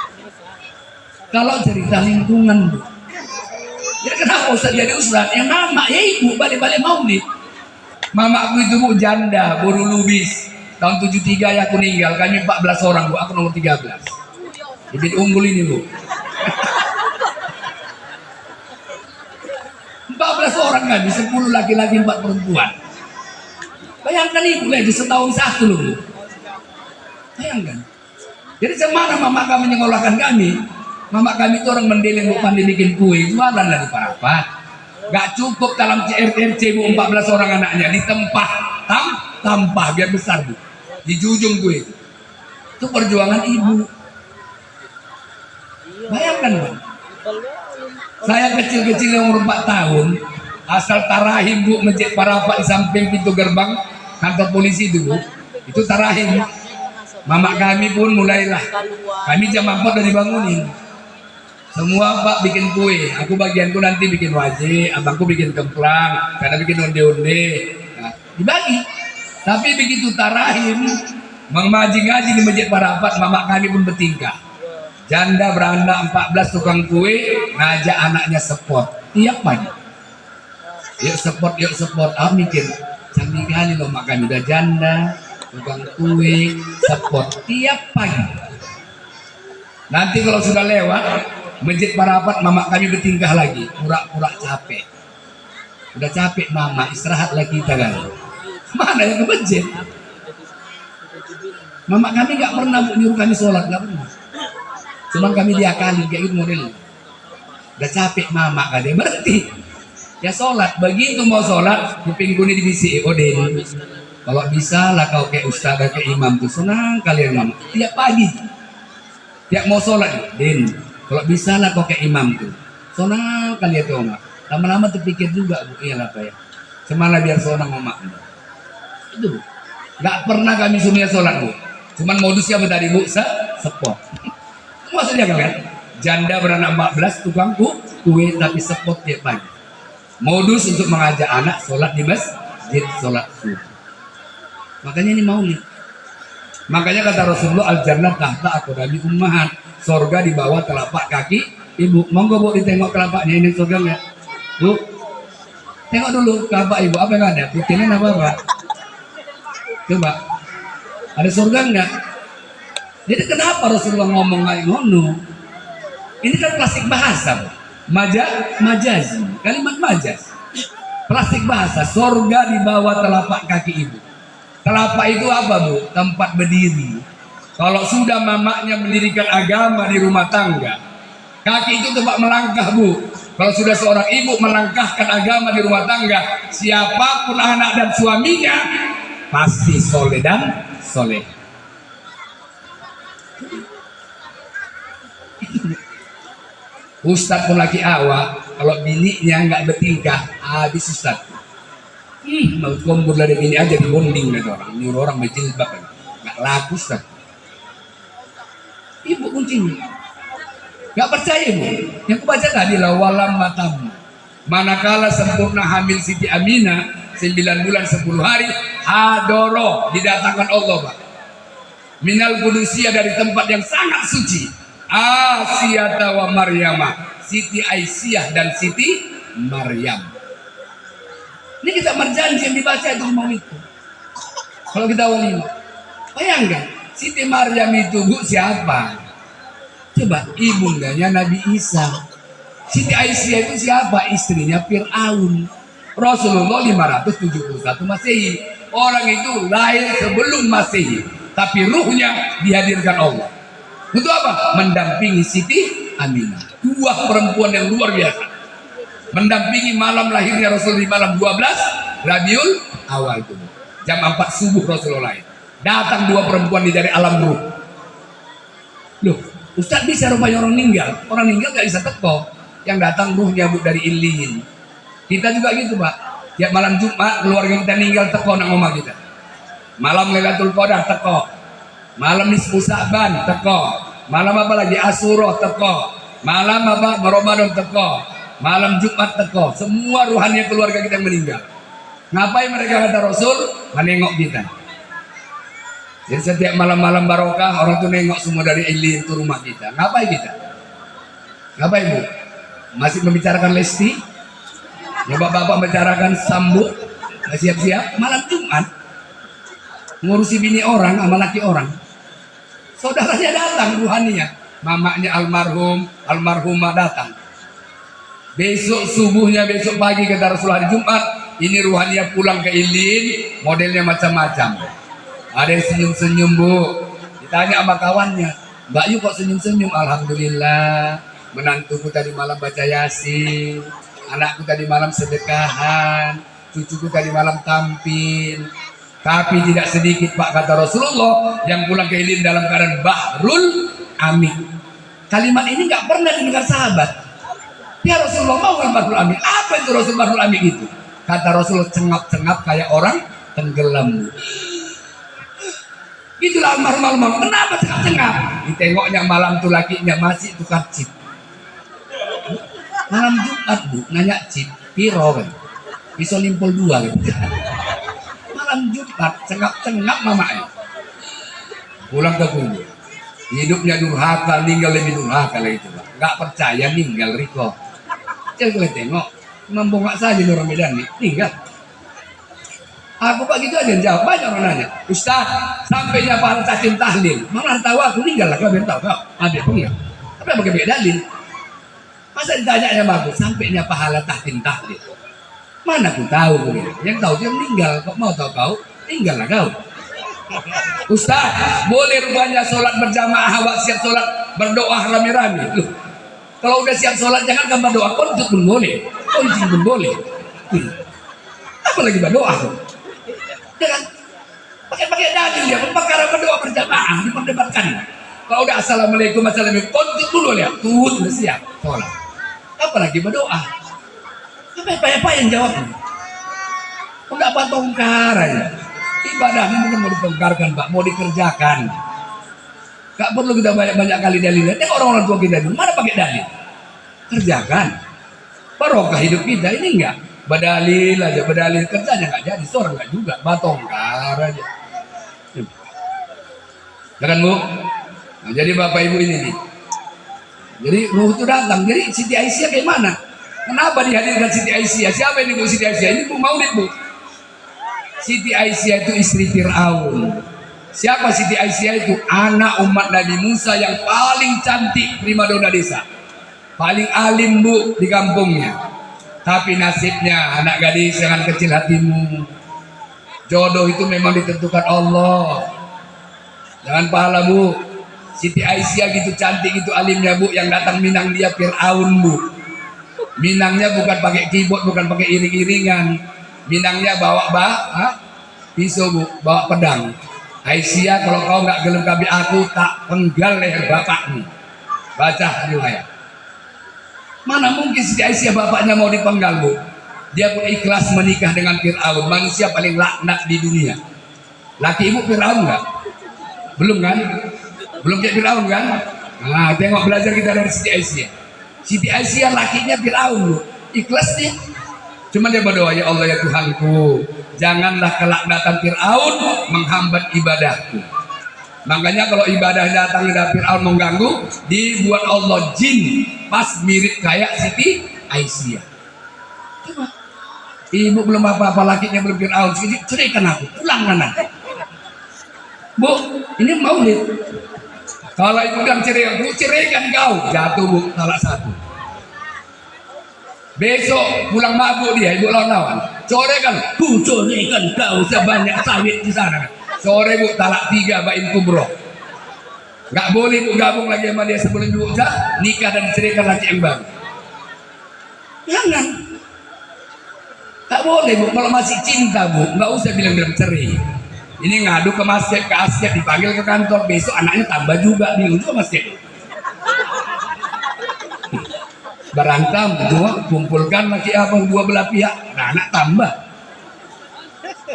Kalau cerita lingkungan, bu. Ya kenapa Ustaz jadi Ustaz? Yang mama ya ibu balik-balik maulid. Mama aku itu bu janda, buru lubis. Tahun 73 ya aku meninggal. Kami 14 orang bu, aku nomor 13. Bibit unggul ini bu. 14 orang kami, 10 laki-laki 4 perempuan. Bayangkan ibu lagi setahun satu loh bu. Bayangkan. Jadi semana mama kami menyekolahkan kami. Mama kami itu orang mendeling bu, pandai bikin kue, jualan lah di Parapat. Gak cukup dalam CRC bu 14 orang anaknya, ditempah, tampah biar besar bu. Dijujung kue. Itu perjuangan ibu. Bayangkan bu. Saya kecil-kecil yang umur 4 tahun, asal tarahim bu masjid Parapat di samping pintu gerbang kantor polisi itu bu. Itu tarahim. Mama kami pun mulailah. Kami jam 4 udah dibangunin. Semua pak bikin kue, aku bagianku nanti bikin wajib, abangku bikin kemplang, karena bikin onde-onde, nah, dibagi. Tapi begitu tarahim, mengaji-ngaji di masjid Parapat, mama kami pun bertingkah. Janda beranak 14 tukang kue, ngajak anaknya sport tiap pagi. Yuk sport, mikir, canggih kali loh mak kami udah janda, tukang kue, sport tiap pagi. Nanti kalau sudah lewat masjid Parapat, mama kami bertingkah lagi, pura-pura capek. Udah capek mama, istirahat lagi kita kan. Mana yang ke masjid? Mama kami nggak pernah nyuruh kami sholat, nggak pernah. Cuman kami diakalin kayak gitu model. Udah capek mama kan dia berhenti. Ya sholat, begitu mau sholat, kuping kuning dibisi, Den. Kalau bisa lah kau kayak ustaz, kayak imam tuh senang kalian mama. Tiap pagi, tiap mau sholat, Den. Kalau bisa lah kau kayak imam tuh. Sonang kali itu omak. Lama-lama terpikir juga bu, iyalah pak ya. Semana biar sonang omak. Itu bu. Gak pernah kami suruhnya sholat bu. Cuman modusnya apa tadi bu? Sport. Maksudnya kalian? Janda beranak 14 tukang kue tapi sport tiap pagi. Modus untuk mengajak anak sholat di masjid, sholat subuh. Makanya ini maulid. Makanya kata Rasulullah, al-jannah tahta aqdami ummahat. Surga di bawah telapak kaki ibu. Monggo bu ditengok telapaknya ini surga nggak? Bu, tengok dulu telapak ibu. Apa yang ada? Putihnya apa pak? Coba. Ada surga enggak? Jadi kenapa Rasulullah ngomong kayak ngono? Ini kan plastik bahasa, majazi, kalimat majaz. Plastik bahasa, surga di bawah telapak kaki ibu. Telapak itu apa, Bu? Tempat berdiri. Kalau sudah mamaknya mendirikan agama di rumah tangga, kaki itu tempat melangkah, Bu. Kalau sudah seorang ibu melangkahkan agama di rumah tangga, siapapun anak dan suaminya pasti soleh dan soleh. Ustadz pun laki awak, kalau bininya nggak bertingkah, habis Ustadz. Mau kumpul dari bini aja dibonding dari orang, nyuruh orang berjilbab, nggak laku Ustadz. Ibu kuncinya, nggak percaya Bu? Yang kubaca tadi lah walam matamu. Manakala sempurna hamil Siti Aminah 9 bulan 10 hari, hadoro didatangkan Allah, Pak. Minal Qudusiyah dari tempat yang sangat suci. Asiyata wa Maryama, Siti Aisyah dan Siti Maryam. Ini kita berjanji yang dibaca itu mau itu. Kalau kita walimah, bayangkan Siti Maryam itu Bu siapa? Coba ibundanya Nabi Isa. Siti Aisyah itu siapa? Istrinya Fir'aun. Rasulullah 571 Masehi. Orang itu lahir sebelum Masehi, tapi ruhnya dihadirkan Allah. Untuk apa? Mendampingi Siti Aminah. Dua perempuan yang luar biasa. Mendampingi malam lahirnya Rasul di malam 12 Rabiul Awal itu. Jam 4 subuh Rasulullah lahir. Datang dua perempuan dari alam ruh. Loh, Ustaz bisa rupanya orang meninggal. Orang meninggal gak bisa teko. Yang datang ruhnya Bu dari Iliin. Kita juga gitu Pak. Tiap malam Jumat keluarga kita meninggal teko nak ngomong kita. Malam Lailatul Qadar teko. Malam nisfu Sa'ban teko. Malam apa lagi? Asyura teko. Malam apa? Ramadan teko. Malam Jumat teko. Semua ruhannya keluarga kita yang meninggal. Ngapain mereka kata Rasul? Menengok kita. Jadi setiap malam-malam barokah orang tuh nengok semua dari Ilin ke rumah kita. Ngapain kita? Ngapain Bu? Masih membicarakan Lesti? Ya bapak-bapak membicarakan sambut? Siap-siap malam Jumat ngurusi bini orang sama laki orang. Saudaranya datang ruhaninya, mamanya almarhumah datang. Besok subuhnya, besok pagi kata Rasulullah hari Jumat, ini ruhaninya pulang ke Ilin, modelnya macam-macam. Ada yang senyum-senyum Bu. Ditanya sama kawannya, Mbak Yu kok senyum-senyum? Alhamdulillah, menantuku tadi malam baca Yasin, anakku tadi malam sedekahan, cucuku tadi malam tampil. Tapi tidak sedikit Pak kata Rasulullah yang pulang ke Ilin dalam keadaan bahrul amin. Kalimat ini nggak pernah didengar sahabat. Ya Rasulullah mau bahrul amin. Apa itu Rasul bahrul amin itu? Kata Rasulullah cengap-cengap kayak orang tenggelam. Itulah almarhum. Kenapa cengap-cengap? Ditengoknya malam tuh lakinya masih tukar chip. Malam Jumat Bu nanya chip piro kan? Bisa limpul 2 gitu. Malam Jumat cengap-cengap mamanya. Pulang ke kubur. Hidupnya durhaka, meninggal lebih durhaka lagi itu Pak. Nggak percaya meninggal Riko. Coba tengok, membongkak saja orang Medan nih, meninggal. Aku Pak gitu aja jawab, banyak orang nanya. Ustaz, sampainya pahala tahkim tahlil. Malah tahu aku meninggal lah, kau biar tahu kau. Ada pun enggak. Tapi apa kebeda dalil? Masa ditanya sama aku, sampainya pahala tahkim tahlil. Mana aku tahu yang tahu dia meninggal. Kok mau tahu kau? Tinggal lah kau. Ustaz, boleh rupanya sholat berjamaah, awak siap sholat berdoa rame-rame. Loh, kalau udah siap sholat jangan kan berdoa, koncut pun boleh, kuncing pun boleh. Apa lagi berdoa? Jangan pakai dalil ya, perkara berdoa berjamaah diperdebatkan. Kalau udah assalamualaikum koncut dulu ya, tuh udah siap sholat. Apa lagi berdoa? Apa yang jawabnya? Enggak patongkar aja. Ibadahnya bukan mau ditongkarkan Pak, mau dikerjakan. Gak perlu kita banyak-banyak kali dalilnya. Tengok orang-orang tua kita dulu, mana pakai dalil? Kerjakan. Barokah hidup kita ini enggak. Berdalil aja, berdalil kerjanya enggak jadi, seorang enggak juga, batongkar aja. Jangan Bu. Nah, jadi Bapak Ibu ini nih. Jadi ruh itu datang. Jadi Siti Aisyah kayak mana? Kenapa dihadirkan Siti Aisyah? Siapa ini Bu Siti Aisyah? Ini Bu Maulid Bu. Siti Aisyah itu istri Fir'aun. Siapa Siti Aisyah itu? Anak umat Nabi Musa yang paling cantik primadona desa. Paling alim bu di kampungnya. Tapi nasibnya anak gadis dengan kecil hatimu. Jodoh itu memang ditentukan Allah. Jangan pahala bu. Siti Aisyah gitu cantik gitu alimnya bu. Yang datang minang dia Fir'aun bu. Minangnya bukan pakai keyboard, bukan pakai iring-iringan. Minangnya bawa pisau bu, bawa pedang. Aisyah, kalau kau nggak gelem kabi aku, tak penggal leher bapakmu. Baca riwayat. Mana mungkin Siti Aisyah bapaknya mau dipenggal bu? Dia pun ikhlas menikah dengan Fir'aun, manusia paling laknat di dunia. Laki ibu Fir'aun nggak? Belum kan? Belum kayak Fir'aun kan? Nah, tengok belajar kita dari Siti Aisyah. Siti Aisyah lakinya Fir'aun bu, ikhlas dia. Cuma dia berdoa, ya Allah ya Tuhanku, janganlah kelaknatan Fir'aun menghambat ibadahku. Makanya kalau ibadah datang dari Fir'aun mengganggu, dibuat Allah jin pas mirip kayak Siti Aisyah. Coba, ibu belum apa-apa, lakinya belum Fir'aun, ceraikan aku, pulang mana? Bu, ini maulid. Kalau ibu bilang cerai aku, ceraikan kau, jatuh bu, talak satu. Besok pulang mabuk dia, ibu lawan-lawan. Sore kan, bu ceraikan kau sebanyak sawit di sana. Sore bu talak 3 bain kubroh. Nggak boleh bu gabung lagi sama dia sebelum ibu nikah dan ceraikan laki yang baru. Jangan. Tak boleh bu, kalau masih cinta bu, nggak usah bilang cerai. Ini ngadu ke masjid, ke asyik, dipanggil ke kantor, besok anaknya tambah juga, bingung juga masjid. Berantem, kumpulkan laki abang dua belah pihak, nah, anak tambah.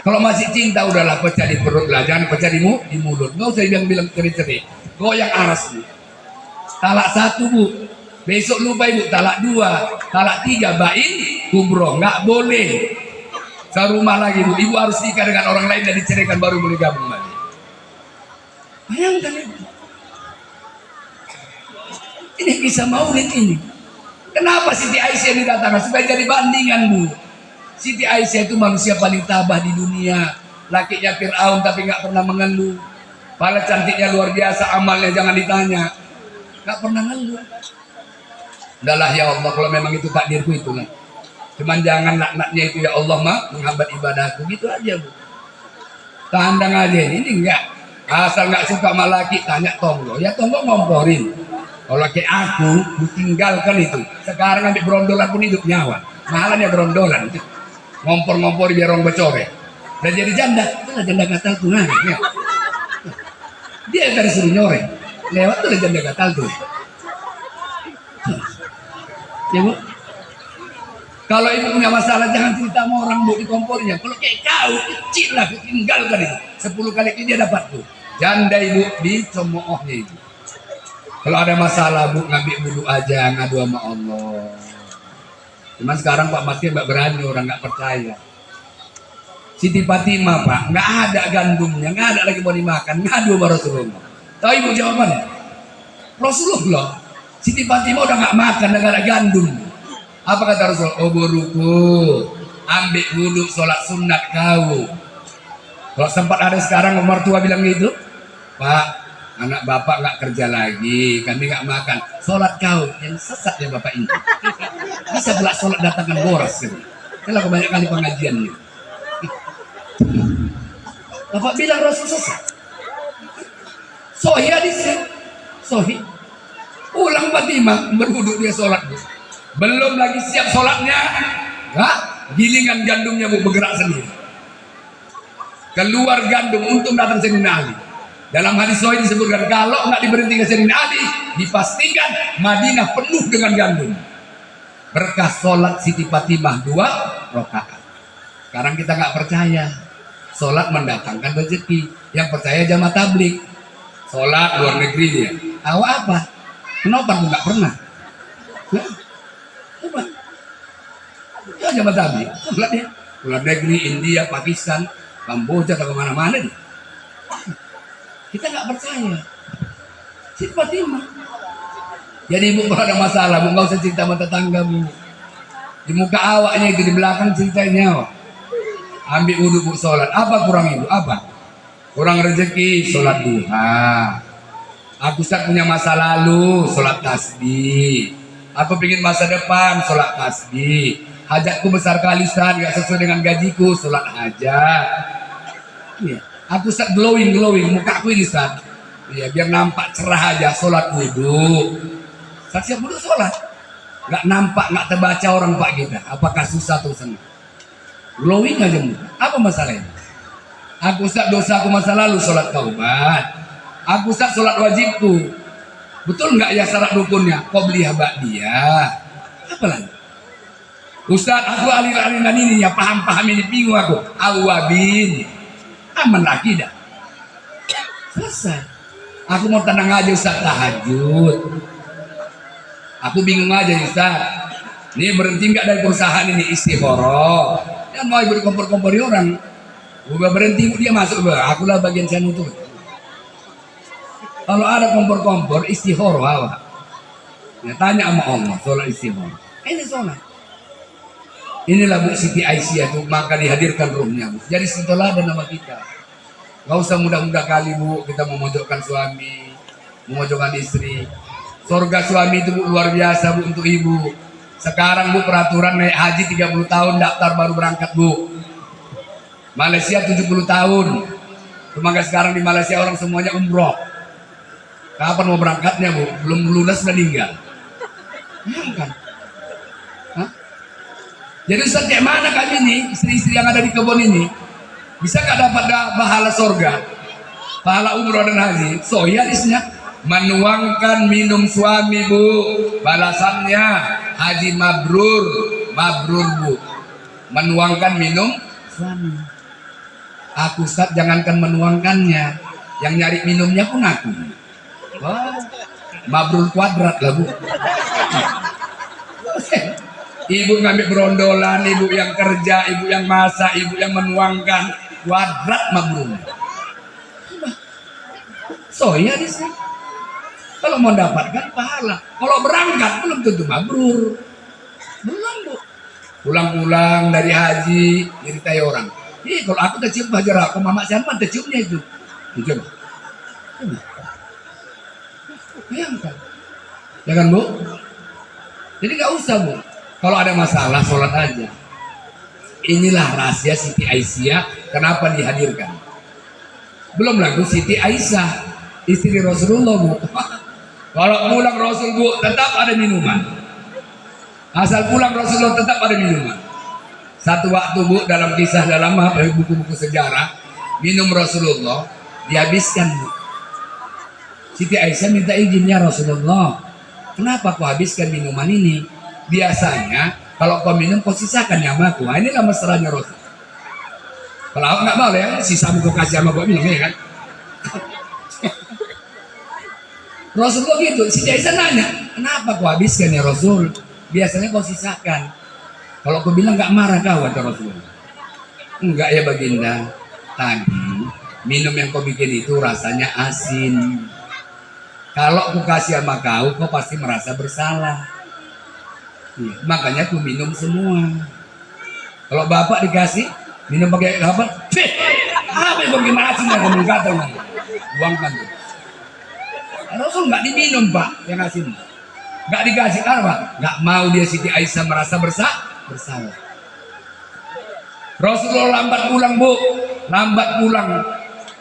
Kalau masih cinta udahlah pecah di perut lah, jangan pecah di mulut. Nggak usah bilang cerai-cerai, goyang aras bu. Talak 1 bu, besok lupa ibu talak 2, talak 3 bain kubroh, nggak boleh. Serumah lagi bu, ibu harus nikah dengan orang lain dan diceraikan baru boleh gabung lagi. Bayangkan ibu. Ini kisah maulid ini. Kenapa Siti Aisyah ini datang? Supaya jadi bandingan bu. Siti Aisyah itu manusia paling tabah di dunia. Lakinya Fir'aun tapi nggak pernah mengeluh. Padahal cantiknya luar biasa, amalnya jangan ditanya. Nggak pernah ngeluh. Udahlah ya Allah, kalau memang itu takdirku itulah. Cuman jangan laknatnya itu ya Allah menghambat ibadahku, gitu aja bu. Tandang aja ini enggak. Asal nggak suka sama laki, tanya tonggo. Ya tonggo ngomporin. Kalau kayak aku tinggalkan itu. Sekarang ambil berondolan pun hidup nyawa. Mahalnya berondolan. Ngompor-ngompor biar orang becore. Dan jadi janda. Itulah janda gatal tuh. Nah, ya. Dia dari suruh nyore. Lewat tuh janda gatal tuh. Ya bu. Kalau ibu punya masalah jangan cerita sama orang bu di kompornya. Kalau kayak kau kecil lah, tinggalkan itu. 10 kali ini dia dapat tuh. Janda ibu dicemoohnya itu. Kalau ada masalah bu ngambil wudhu aja, ngadu sama Allah. Cuman sekarang Pak Masih nggak berani, orang nggak percaya. Siti Fatimah Pak, nggak ada gandumnya, nggak ada lagi mau dimakan, ngadu sama Rasulullah. Tahu ibu jawabannya? Rasulullah, Siti Fatimah udah nggak makan, nggak ada gandum. Apa kata Rasul? Oh buruku, ambil wudhu sholat sunat kau. Kalau sempat ada sekarang mertua bilang gitu, Pak, anak bapak nggak kerja lagi, kami nggak makan. Sholat kau yang sesat ya bapak ini. Bisa belak sholat datangkan boras gitu. Kalau kebanyak kali pengajian nih. Bapak bilang Rasul sesat. Sohi hadisnya, sohi. Ulang Fatimah berwudhu dia sholat. Belum lagi siap sholatnya, gilingan gandumnya bu bergerak sendiri. Keluar gandum untung datang Sayyidina Ali. Dalam hadis sahih disebutkan kalau nggak diberhentikan Sayyidina Ali, dipastikan Madinah penuh dengan gandum. Berkah sholat Siti Fatimah 2 rakaat. Sekarang kita nggak percaya. Sholat mendatangkan rezeki. Yang percaya jamaah tabligh. Sholat luar negeri dia. Awak apa? Kenapa aku nggak pernah? Coba. Ya jamaah tabligh. Sholat dia. Luar negeri, India, Pakistan, Kamboja atau kemana-mana dia. Kita nggak percaya. Siti Fatimah. Jadi ibu kalau ada masalah, bu nggak usah cerita sama tetangga bu. Di muka awaknya itu, di belakang ceritanya awak. Ambil wudhu bu sholat. Apa kurang ibu? Apa? kurang rezeki sholat duha. Aku Ustaz punya masa lalu sholat tasbih. Aku pingin masa depan sholat tasbih. Hajatku besar kali Ustaz, gak sesuai dengan gajiku, sholat hajat. Iya. Aku Ustaz glowing, mukaku ini Ustaz. Iya, biar nampak cerah aja, sholat wudhu. Saat siap wudhu sholat. Gak nampak, gak terbaca orang Pak kita. Apakah susah atau senang? Glowing aja muka. Apa masalahnya? Aku Ustaz dosaku masa lalu, sholat taubat. Aku Ustaz sholat wajibku. Betul nggak ya syarat rukunnya? Qobliyah ba'diyah. Apa lagi? Ustaz, aku aliran ini ya paham ini bingung aku. Awabin. Aman lagi dah. Selesai. Aku mau tenang aja Ustaz tahajud. Aku bingung aja Ustaz. Ini berhenti nggak dari perusahaan ini istikharah. Yang mau ikut kompor-kompori orang. Udah berhenti dia masuk. Akulah bagian saya nutup. Kalau ada kompor-kompor istikharah, ya tanya sama Allah sholat istikharah. Ini sholat. Inilah Bu Siti Aisyah tuh, maka dihadirkan ruhnya Bu. Jadi setelah ada nama kita. Gak usah mudah-mudah kali Bu kita memojokkan suami, memojokkan istri. Surga suami itu Bu luar biasa Bu untuk ibu. Sekarang Bu peraturan naik haji 30 tahun daftar baru berangkat Bu. Malaysia 70 tahun. Semoga sekarang di Malaysia orang semuanya umroh. Kapan mau berangkatnya Bu? Belum lunas udah meninggal. Kan? Hah? Jadi Ustaz kayak mana kami ini istri-istri yang ada di kebun ini bisa gak dapat pahala surga, pahala umroh dan haji? Sohialisnya menuangkan minum suami Bu, balasannya haji mabrur, mabrur Bu. Menuangkan minum suami. Aku Ustaz jangankan menuangkannya, yang nyari minumnya pun aku. Wah, mabrur kuadrat lah Bu. Ibu ngambil berondolan, ibu yang kerja, ibu yang masak, ibu yang menuangkan, kuadrat mabrur. So ya di sini. Kalau mau dapatkan pahala, kalau berangkat belum tentu mabrur. Belum Bu. Pulang-pulang dari haji, nyeritai orang. Kalau aku tercium hajar aku, Mama Syarman terciumnya itu. Coba. Bayangkan. Ya kan Bu? Jadi gak usah Bu. Kalau ada masalah sholat aja. Inilah rahasia Siti Aisyah kenapa dihadirkan. Belum lagi Siti Aisyah istri Rasulullah Bu. Kalau pulang Rasul Bu tetap ada minuman. Asal pulang Rasulullah tetap ada minuman. Satu waktu Bu dalam kisah dalam buku-buku sejarah minum Rasulullah dihabiskan Bu. Siti Aisyah minta izinnya Rasulullah. Kenapa kau habiskan minuman ini? Biasanya kalau kau minum kau sisakan sama aku. Nah, inilah mesranya Rasul. Kalau aku nggak mau ya sisa kau kasih sama kau minum ya kan. Rasulullah gitu. Siti Aisyah nanya, kenapa kau habiskan ya Rasul? Biasanya kau sisakan. Kalau kau bilang nggak marah kau kata Rasulullah. Enggak ya Baginda. Tadi minum yang kau bikin itu rasanya asin. Kalau aku kasih sama kau pasti merasa bersalah. Makanya aku minum semua. Kalau bapak dikasih minum pakai apa? Apa yang bagaimana sih kamu kata? Buangkan tuh. Rasul nggak diminum Pak yang ngasih. Nggak dikasih apa? Nggak mau dia Siti Aisyah merasa bersalah. Rasulullah lambat pulang Bu, lambat pulang.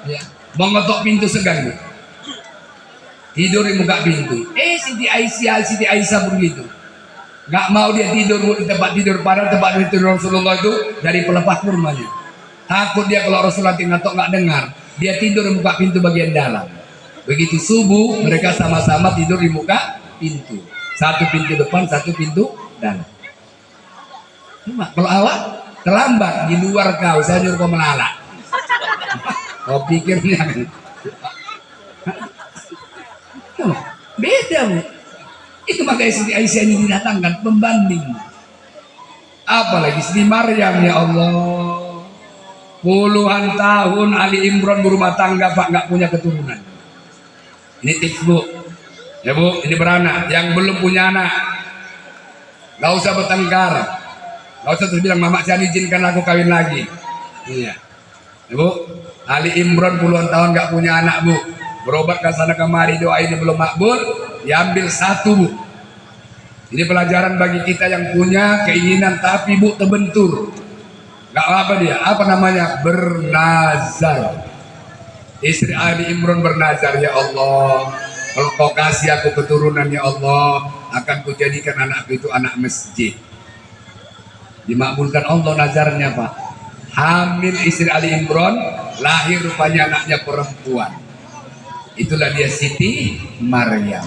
Ya. Mau ngetok pintu segan Bu. Tidur di muka pintu. Siti Aisyah begitu. Nggak mau dia tidur di tempat tidur, padahal tempat tidur Rasulullah itu dari pelepah kurmanya. Takut dia kalau Rasulullah ngatok nggak dengar, dia tidur di muka pintu bagian dalam. Begitu subuh mereka sama-sama tidur di muka pintu. Satu pintu depan, satu pintu dalam. Cuma kalau awak terlambat di luar kau, saya nyuruh kau melalak. Kau pikirnya beda Bu. Itu makanya Siti Aisyah ini didatangkan pembanding. Apalagi Siti Maryam ya Allah. Puluhan tahun Ali Imran berumah tangga Pak nggak punya keturunan. Ini tips Bu. Ya Bu, ini beranak. Yang belum punya anak, nggak usah bertengkar. Nggak usah terus bilang Mama saya izinkan aku kawin lagi. Iya. Bu, Ali Imron puluhan tahun nggak punya anak bu, berobat ke sana kemari, doa ini belum makbul, diambil satu bu. Ini pelajaran bagi kita yang punya keinginan tapi bu terbentur. Nggak apa dia, apa namanya? Bernazar. Istri Ali Imron bernazar, ya Allah, kalau kau kasih aku keturunan ya Allah, akan kujadikan anakku itu anak masjid. Dimakbulkan Allah nazarnya pak. Hamil istri Ali Imron, lahir rupanya anaknya perempuan. Itulah dia Siti Maryam.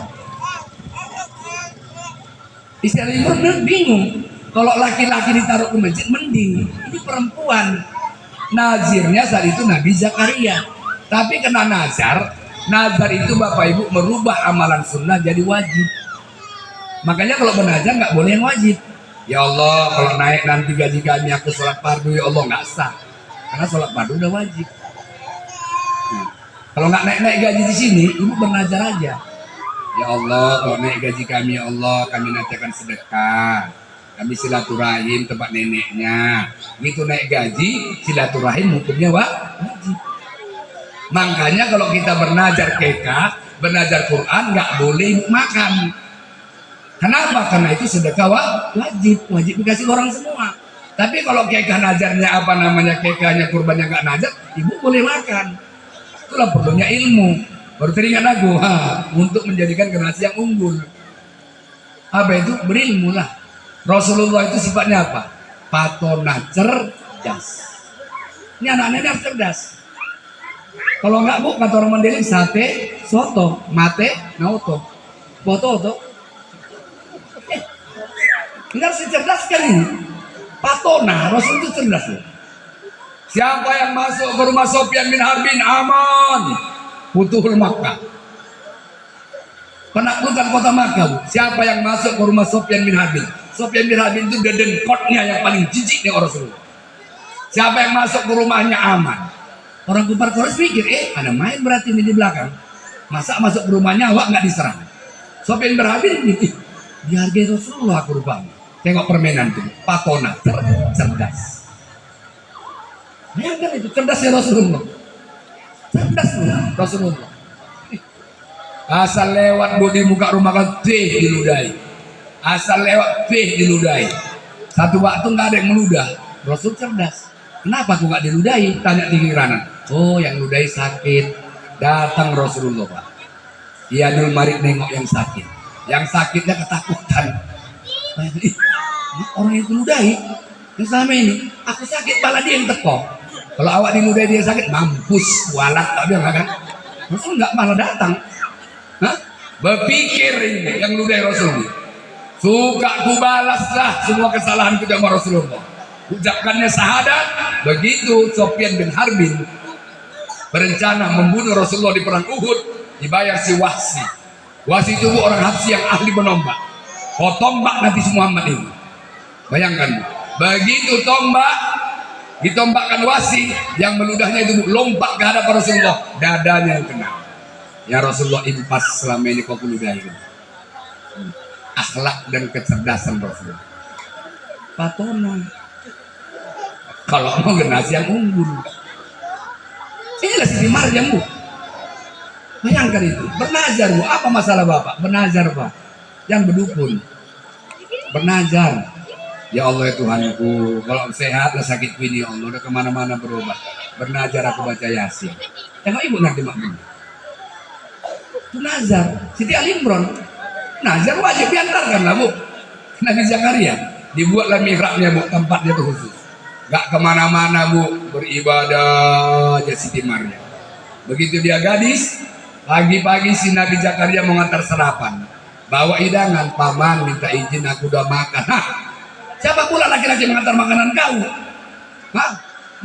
Istri Ali Imron bingung. Kalau laki-laki ditaruh ke masjid mending, ini perempuan. Nazirnya saat itu Nabi Zakaria. Tapi kena nazar, nazar itu Bapak Ibu merubah amalan sunnah jadi wajib. Makanya kalau bernazar nggak boleh yang wajib. Ya Allah, kalau naik nanti gaji kami aku sholat fardu, ya Allah, nggak sah. Karena sholat fardu udah wajib. Kalau nggak naik-naik gaji di sini, ibu bernazar aja. Ya Allah, kalau naik gaji kami, ya Allah, kami nanti akan sedekah. Kami silaturahim tempat neneknya. Gitu naik gaji, silaturahim hukumnya wajib. Makanya kalau kita bernazar kekah, bernazar Quran, nggak boleh makan. Kenapa? Karena itu sedekah wajib dikasih orang semua. Tapi kalau kekah nazarnya apa namanya, kekahnya kurbannya nggak nazar, ibu boleh makan. Itulah perlunya ilmu. Baru teringat aku, untuk menjadikan generasi yang unggul. Apa itu? Berilmu lah. Rasulullah itu sifatnya apa? Patona, cerdas. Ini anak-anak harus cerdas. Kalau nggak bu, kata orang Mandailing, sate, soto, mate, nauto, boto. Ini harus dicerdaskan ini. Patona, Rasul itu cerdas loh. Siapa yang masuk ke rumah Sofyan bin Harbin aman, Futuhul Makkah, penaklukan kota Makkah bu. Siapa yang masuk ke rumah Sofyan bin Harbin? Sofyan bin Harbin itu dedengkotnya yang paling jijik nih orang Rasulullah. Siapa yang masuk ke rumahnya aman. Orang kufar Quraisy pikir, ada main berarti ini di belakang. Masa masuk ke rumahnya awak nggak diserang? Sofyan bin Harbin ini dihargai Rasulullah kurban. Tengok permainan itu, patona, cerdas. Bayangkan itu, cerdasnya Rasulullah. Cerdas Rasulullah. Asal lewat di muka rumah kan teh diludahi. Asal lewat teh diludahi. Satu waktu nggak ada yang meludah. Rasul cerdas. Kenapa aku nggak diludahi? Tanya tinggi kanan. Oh, yang ludahi sakit. Datang Rasulullah pak. Dia dulu mari nengok yang sakit. Yang sakitnya ketakutan. Orang yang diludahi. Yang selama ini aku sakit, malah dia yang teko. Kalau awak diludahi dia sakit, mampus, walat, tak bilang kan? Rasul nggak malah datang. Berpikir ini yang ludahi Rasul. Suka ku balaslah semua kesalahan kita sama Rasulullah. Ucapkannya syahadat. Begitu Sofyan bin Harbin berencana membunuh Rasulullah di perang Uhud, dibayar si Wahsi. Wahsi itu orang Habsyi yang ahli menombak. Tombak Nabi Muhammad ini. Bayangkan, begitu tombak ditombakkan Wahsi, yang meludahnya itu lompat ke hadapan Rasulullah, dadanya yang kena. Ya Rasulullah, impas selama ini kau ludahi. Akhlak dan kecerdasan Rasulullah. Patona. Kalau mau generasi yang unggul. Inilah Siti Maryam bu. Bayangkan itu. Bernazar bu. Apa masalah bapak? Bernazar pak. Yang berdukun. Bernazar. Ya Allah ya Tuhanku. Kalau sehat lah sakitku ini ya Allah. Udah kemana-mana berobat. Bernazar aku baca Yasin. Tengok ibu nanti makmum. Itu nazar. Siti Ali Imron. Nazar wajib diantarkan lah bu. Nabi Zakaria. Dibuatlah mihrabnya bu. Tempatnya itu khusus. Gak kemana-mana bu, beribadah aja Siti Maryam. Begitu dia gadis, pagi-pagi si Nabi Zakaria mengantar sarapan, bawa hidangan. Paman minta izin, aku udah makan. Siapa pula laki-laki mengantar makanan kau?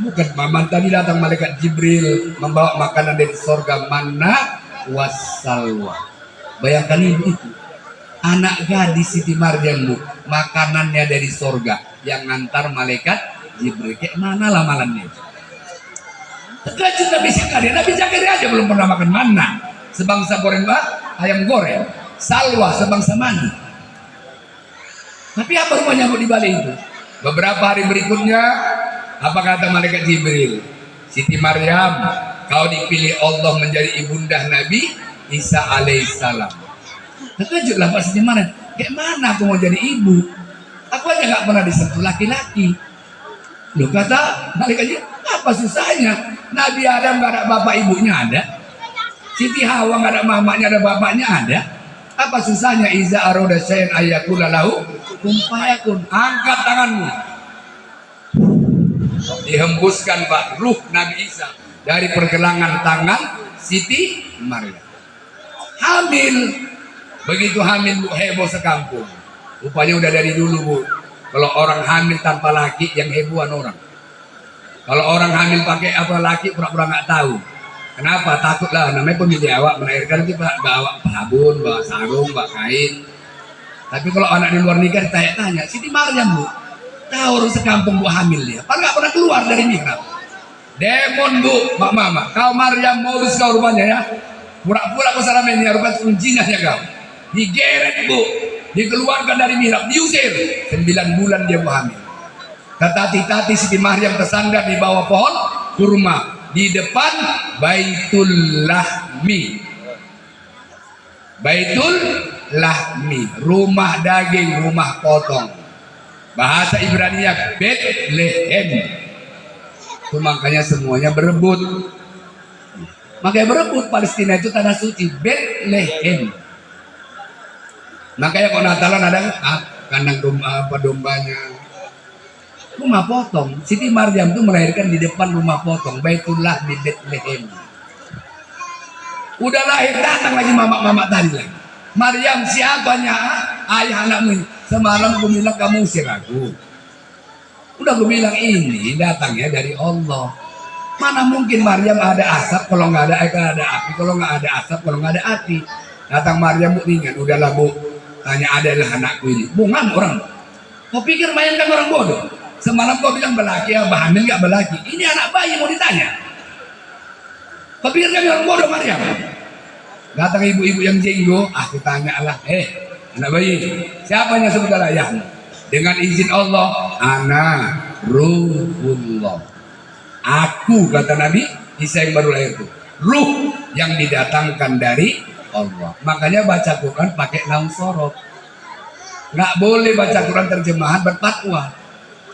Bukan paman, tadi datang malaikat Jibril membawa makanan dari sorga, manna wassalwa. Bayangkan itu, anak gadis Siti Maryam bu, makanannya dari sorga, yang ngantar malaikat Jibril. Kayak mana lamalannya? Terkejut Nabi Zakaria. Nabi Zakaria aja belum pernah makan mana. Sebangsa goreng ayam goreng, salwa sebangsa mana. Tapi apa rupanya bu di balik itu? Beberapa hari berikutnya, apa kata malaikat Jibril? Siti Maryam, kau dipilih Allah menjadi ibunda Nabi Isa alaihissalam. Terkejutlah Pak Siti Maryam, kayak mana aku mau jadi ibu? Aku aja nggak pernah disentuh laki-laki. Loh, kata balik aja, apa susahnya? Nabi Adam nggak ada bapak ibunya ada. Siti Hawa nggak ada mamanya ada bapaknya ada. Apa susahnya? Iza aroda syai'an ayyakula lahu kun fayakun. Angkat tanganmu. Dihembuskan Pak ruh Nabi Isa dari pergelangan tangan Siti Maryam. Hamil. Begitu hamil Bu, heboh sekampung. Rupanya udah dari dulu Bu. Kalau orang hamil tanpa laki yang hebohan orang. Kalau orang hamil pakai apa laki pura-pura nggak tahu. Kenapa? Takutlah, namanya pemilih awak melahirkan itu bawa sabun, bawa sarung, bawa kain. Tapi kalau anak di luar nikah tanya-tanya, Siti Maryam Bu, tahu orang sekampung Bu hamil dia, padahal nggak pernah keluar dari mihrab. Demon Bu, mama, kau Maryam modus kau rupanya ya, pura-pura kau salah ini rupanya kuncinya ya kau. Digeret Bu, dikeluarkan dari mihrab, diusir. 9 bulan dia Bu hamil. Tati-tati Siti Maryam tersandar di bawah pohon kurma di depan Baitul Lahmi. Baitul Lahmi, rumah daging, rumah potong. Bahasa Ibrani-nya Bethlehem. Itu makanya semuanya berebut. Makanya berebut, Palestina itu tanah suci, Bethlehem. Makanya kalau Natalan ada kandang dombanya. Rumah potong. Siti Maryam itu melahirkan di depan rumah potong, Baitullah di Bethlehem. Udah lahir datang lagi mama tadi lagi. Maryam, siapanya? Ayah anakmu. Semalam aku bilang kamu usir aku. Udah aku bilang ini datangnya dari Allah. Mana mungkin Maryam ada asap kalau nggak ada api, kalau nggak ada asap kalau nggak ada api. Datang Maryam Bu ringan, udahlah Bu. Tanya adalah anakku ini. Bungan orang. Kau pikir bayangkan orang bodoh. Semalam kau bilang belaki ya, hamil nggak belaki. Ini anak bayi mau ditanya. Kau pikir kami orang bodoh Maryam? Datang ibu-ibu yang jenggo, aku tanya lah, anak bayi, siapanya sebutlah ayahmu? Dengan izin Allah, ana ruhullah. Aku kata Nabi Isa yang baru lahir itu, ruh yang didatangkan dari Allah. Makanya baca Quran pakai naun sorot. Nggak boleh baca Quran terjemahan berfatwa.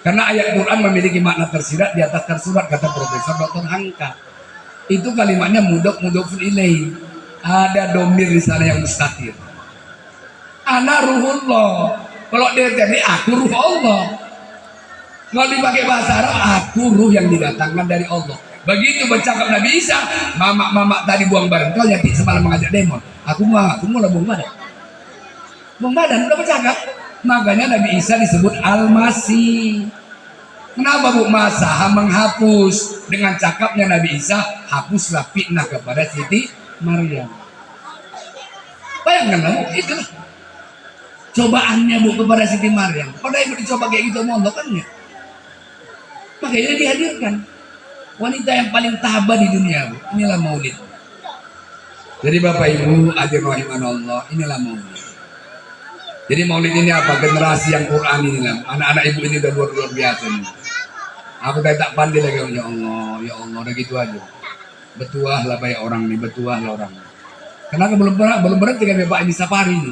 Karena ayat Quran memiliki makna tersirat di atas tersurat, kata Profesor Dr. Hangka. Itu kalimatnya mudhofun ilaih. Ada domir di sana yang mustatir. Ana ruhullah. Kalau dia jadi aku ruh Allah. Kalau dipakai bahasa Arab, aku ruh yang didatangkan dari Allah. Begitu bercakap Nabi Isa, mama tadi buang badan. Kau nyati semalam mengajak demon. Aku mau lah buang badan. Buang badan udah bercakap. Makanya Nabi Isa disebut Al-Masih. Kenapa Bu? Masaha menghapus. Dengan cakapnya Nabi Isa, hapuslah fitnah kepada Siti Maryam. Bayangkan itulah cobaannya Bu kepada Siti Maryam. Pada ibu dicoba kayak gitu mau kan ya? Makanya dihadirkan wanita yang paling tabah di dunia Bu. Inilah maulid. Jadi Bapak Ibu hadirin rahimanallah, inilah maulid. Jadi maulid ini apa? Generasi yang Quran ini lah. Anak-anak ibu ini udah luar biasa nih. Aku tak pandai lagi, ya Allah, udah gitu aja. Betuah lah banyak orang nih, betuah lah orang. Kenapa belum berhenti kan Pak ini safari ini?